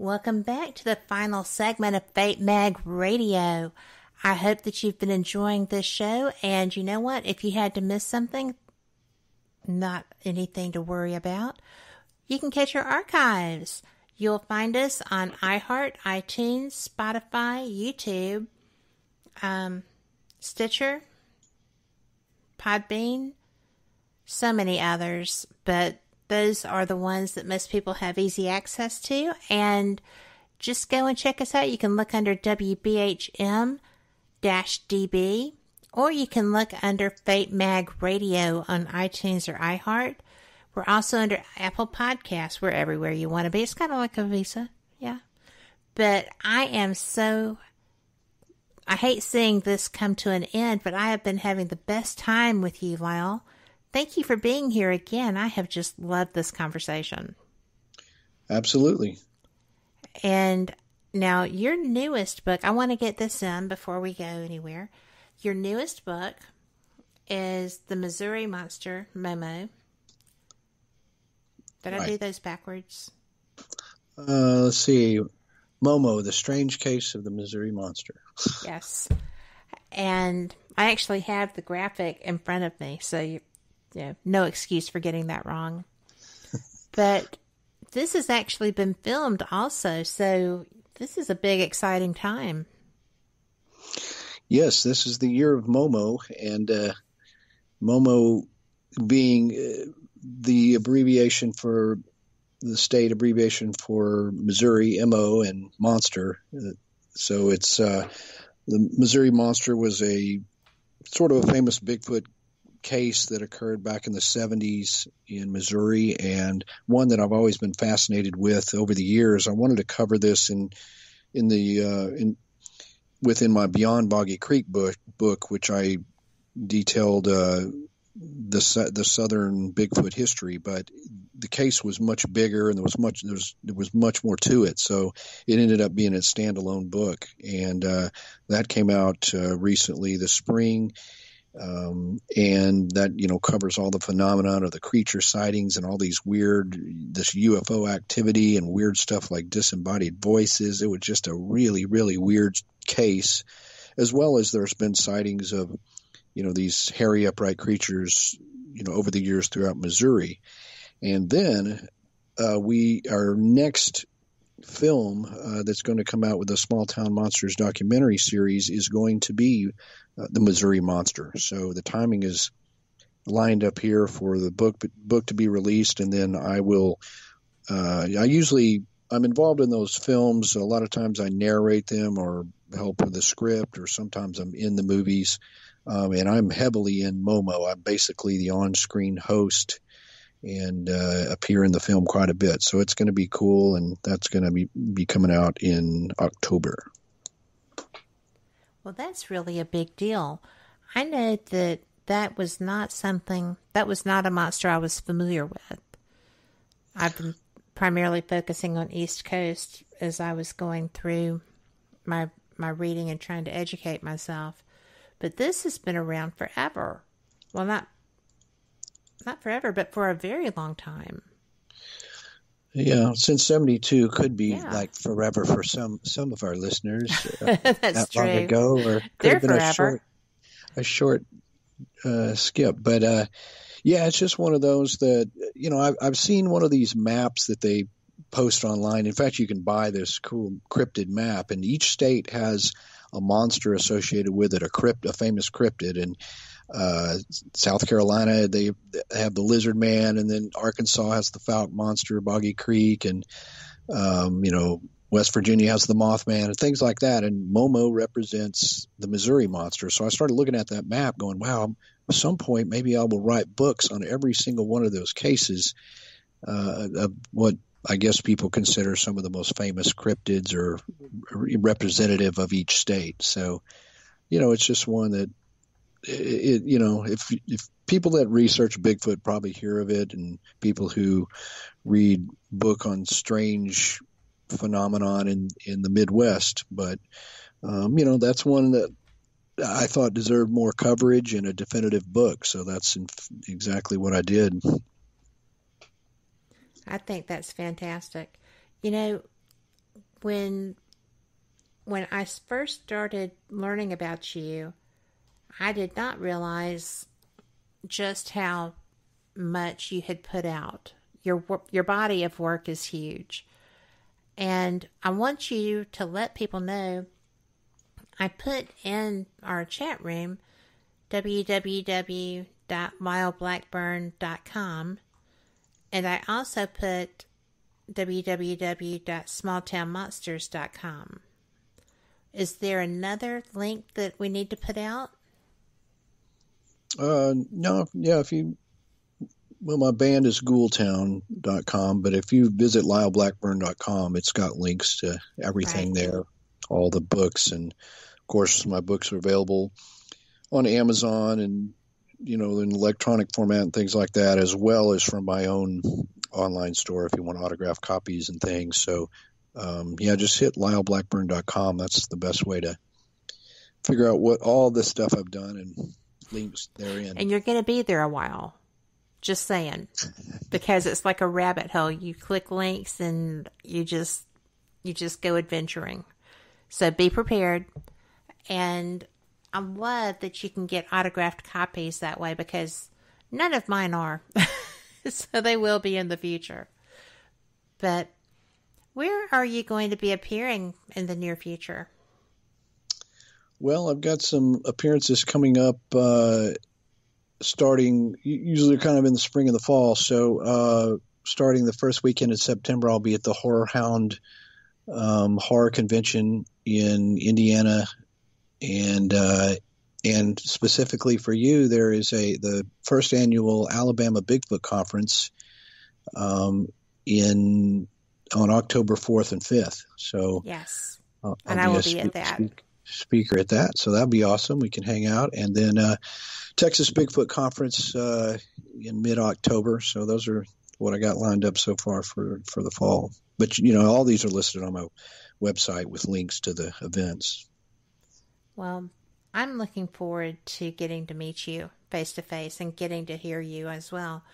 Welcome back to the final segment of Fate Mag Radio. I hope that you've been enjoying this show, and you know what? If you had to miss something, not anything to worry about. You can catch our archives. You'll find us on iHeart, iTunes, Spotify, YouTube, Stitcher, Podbean, so many others, but those are the ones that most people have easy access to. And just go and check us out. You can look under WBHM-DB, or you can look under Fate Mag Radio on iTunes or iHeart. We're also under Apple Podcasts. We're everywhere you want to be. It's kind of like a visa. Yeah. But I hate seeing this come to an end, but I have been having the best time with you, Lyle. Thank you for being here again. I have just loved this conversation. Absolutely. And now your newest book, I want to get this in before we go anywhere. Your newest book is The Missouri Monster, Momo. Did I do those backwards? Let's see. Momo, The Strange Case of the Missouri Monster. Yes. And I actually have the graphic in front of me, so no excuse for getting that wrong. But this has actually been filmed also, so this is a big, exciting time. Yes, this is the year of Momo, and Momo being the abbreviation for the state abbreviation for Missouri, MO, and monster. So it's the Missouri Monster was a sort of a famous Bigfoot case that occurred back in the 70s in Missouri, and one that I've always been fascinated with over the years. I wanted to cover this within my Beyond Boggy Creek book, which I detailed the southern Bigfoot history, but the case was much bigger and there was much more to it. So it ended up being a standalone book, and that came out recently this spring. And that, covers all the phenomenon of the creature sightings and all this UFO activity and weird stuff like disembodied voices. It was just a really, really weird case, as well as there's been sightings of, these hairy upright creatures, over the years throughout Missouri. And then our next film that's going to come out with the Small Town Monsters documentary series is going to be the Missouri Monster. So the timing is lined up here for the book to be released, and then I will. I'm involved in those films. A lot of times I narrate them or help with the script, or sometimes I'm in the movies. And I'm heavily in Momo. I'm basically the on-screen host and appear in the film quite a bit. So it's going to be cool, and that's going to be coming out in October. Well, that's really a big deal. I know that was not a monster I was familiar with. I've been primarily focusing on East Coast as I was going through my reading and trying to educate myself. But this has been around forever. Well, not forever, but for a very long time. Yeah, since 72 could be like forever for some of our listeners. That's true. Long ago, or could have been a short skip. But it's just one of those that I've seen one of these maps that they post online. In fact, you can buy this cool cryptid map, and each state has a monster associated with it, a famous cryptid. And South Carolina, they have the Lizzard Man, and then Arkansas has the Falcon Monster, Boggy Creek, and West Virginia has the Mothman and things like that. And Momo represents the Missouri Monster. So I started looking at that map going, wow, at some point maybe I will write books on every single one of those cases of what I guess people consider some of the most famous cryptids or representative of each state. So, it's just one that, if people that research Bigfoot probably hear of it, and people who read book on strange phenomenon in the Midwest, but, that's one that I thought deserved more coverage and a definitive book. So that's exactly what I did. I think that's fantastic. when I first started learning about you, I did not realize just how much you had put out. Your body of work is huge. And I want you to let people know, I put in our chat room www.lyleblackburn.com, and I also put www.smalltownmonsters.com. Is there another link that we need to put out? No, yeah, my band is ghoultown.com, but if you visit lyleblackburn.com, it's got links to everything there, all the books, and of course my books are available on Amazon and, in electronic format and things like that, as well as from my own online store if you want autographed copies and things. So, just hit lyleblackburn.com. That's the best way to figure out what all this stuff I've done and links therein. And you're going to be there a while. Just saying. Because it's like a rabbit hole. You click links and you just go adventuring. So be prepared. And I love that you can get autographed copies that way, because none of mine are. So they will be in the future. But where are you going to be appearing in the near future? Well, I've got some appearances coming up, starting usually kind of in the spring and the fall. So starting the first weekend in September, I'll be at the Horror Hound horror convention in Indiana. And specifically for you, there is the first annual Alabama Bigfoot Conference on October 4th and 5th. So yes, and I will be at that. Speaker at that, so that'll be awesome. We can hang out. And then Texas Bigfoot Conference in mid-October. So those are what I got lined up so far for the fall. But all these are listed on my website with links to the events. Well, I'm looking forward to getting to meet you face to face and getting to hear you as well.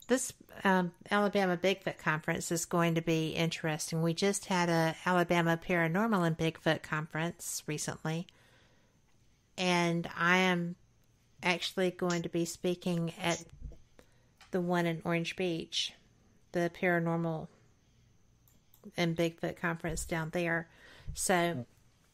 This Alabama Bigfoot Conference is going to be interesting. We just had a Alabama Paranormal and Bigfoot Conference recently, and I am actually going to be speaking at the one in Orange Beach, the Paranormal and Bigfoot Conference down there. So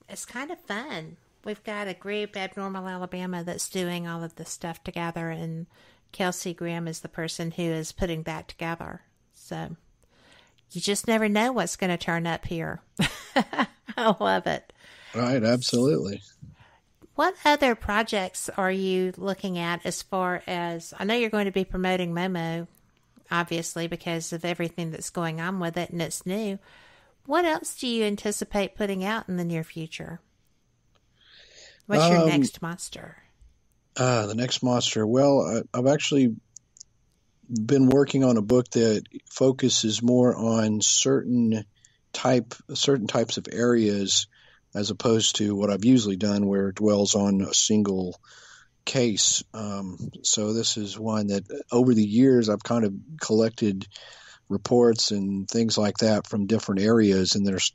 it's kind of fun. We've got a group, Abnormal Alabama, that's doing all of this stuff together, and Kelsey Graham is the person who is putting that together. So you just never know what's going to turn up here. I love it. Right, absolutely. What other projects are you looking at as far as, I know you're going to be promoting Momo, obviously, because of everything that's going on with it and it's new. What else do you anticipate putting out in the near future? What's your next monster? The next monster. Well, I've actually been working on a book that focuses more on certain types of areas, as opposed to what I've usually done, where it dwells on a single case. So this is one that over the years I've kind of collected reports and things like that from different areas, and there's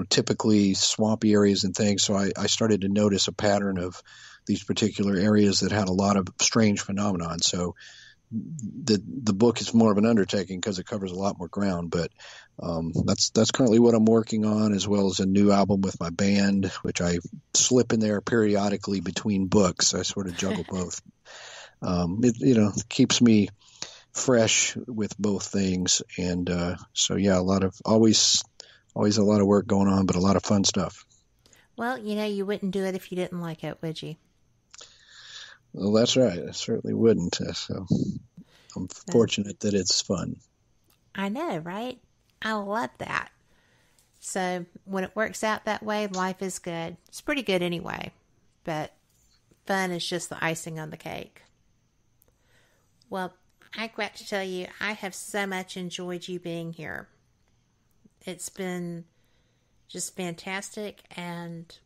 typically swampy areas and things. So I started to notice a pattern of these particular areas that had a lot of strange phenomenon. So the book is more of an undertaking because it covers a lot more ground, but that's currently what I'm working on, as well as a new album with my band, which I slip in there periodically between books. I sort of juggle both. It keeps me fresh with both things, and always a lot of work going on, but a lot of fun stuff. Well, you wouldn't do it if you didn't like it, would you? Well, that's right. I certainly wouldn't. So I'm fortunate that it's fun. I know, right? I love that. So when it works out that way, life is good. It's pretty good anyway, but fun is just the icing on the cake. Well, I got to tell you, I have so much enjoyed you being here. It's been just fantastic, and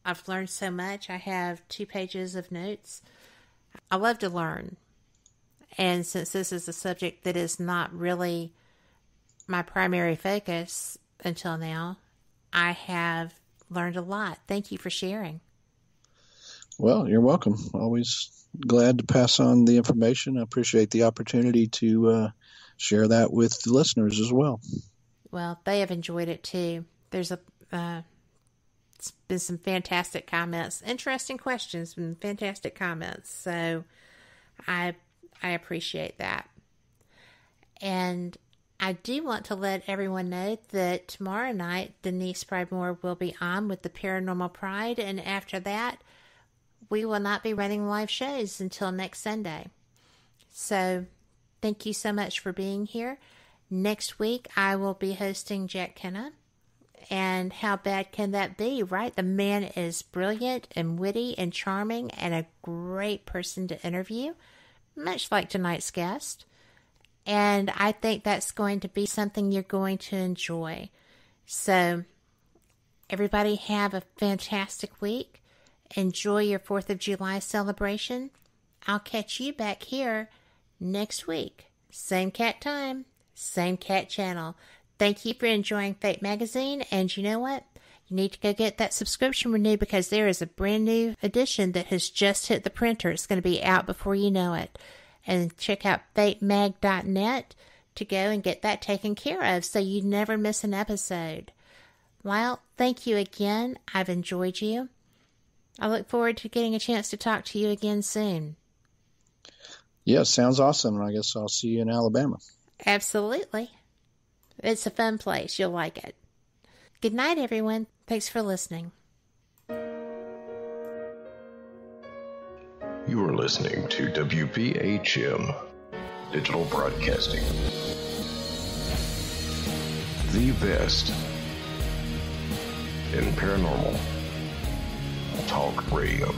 I've learned so much. I have 2 pages of notes. I love to learn. And since this is a subject that is not really my primary focus until now, I have learned a lot. Thank you for sharing. Well, you're welcome. Always glad to pass on the information. I appreciate the opportunity to share that with the listeners as well. Well, they have enjoyed it too. There's it's been some fantastic comments, interesting questions, and fantastic comments. So I appreciate that. And I do want to let everyone know that tomorrow night, Denise Pridemore will be on with the Paranormal Pride. And after that, we will not be running live shows until next Sunday. So thank you so much for being here. Next week, I will be hosting Jack Kenna. And how bad can that be, right? The man is brilliant and witty and charming and a great person to interview, much like tonight's guest. And I think that's going to be something you're going to enjoy. So, everybody have a fantastic week. Enjoy your 4th of July celebration. I'll catch you back here next week. Same cat time, same cat channel. Thank you for enjoying Fate Magazine. And you know what? You need to go get that subscription renewed because there is a brand new edition that has just hit the printer. It's going to be out before you know it. And check out fatemag.net to go and get that taken care of so you never miss an episode. Lyle, thank you again. I've enjoyed you. I look forward to getting a chance to talk to you again soon. Yeah, sounds awesome. I guess I'll see you in Alabama. Absolutely. It's a fun place. You'll like it. Good night, everyone. Thanks for listening. You are listening to WBHM Digital Broadcasting. The best in paranormal talk radio.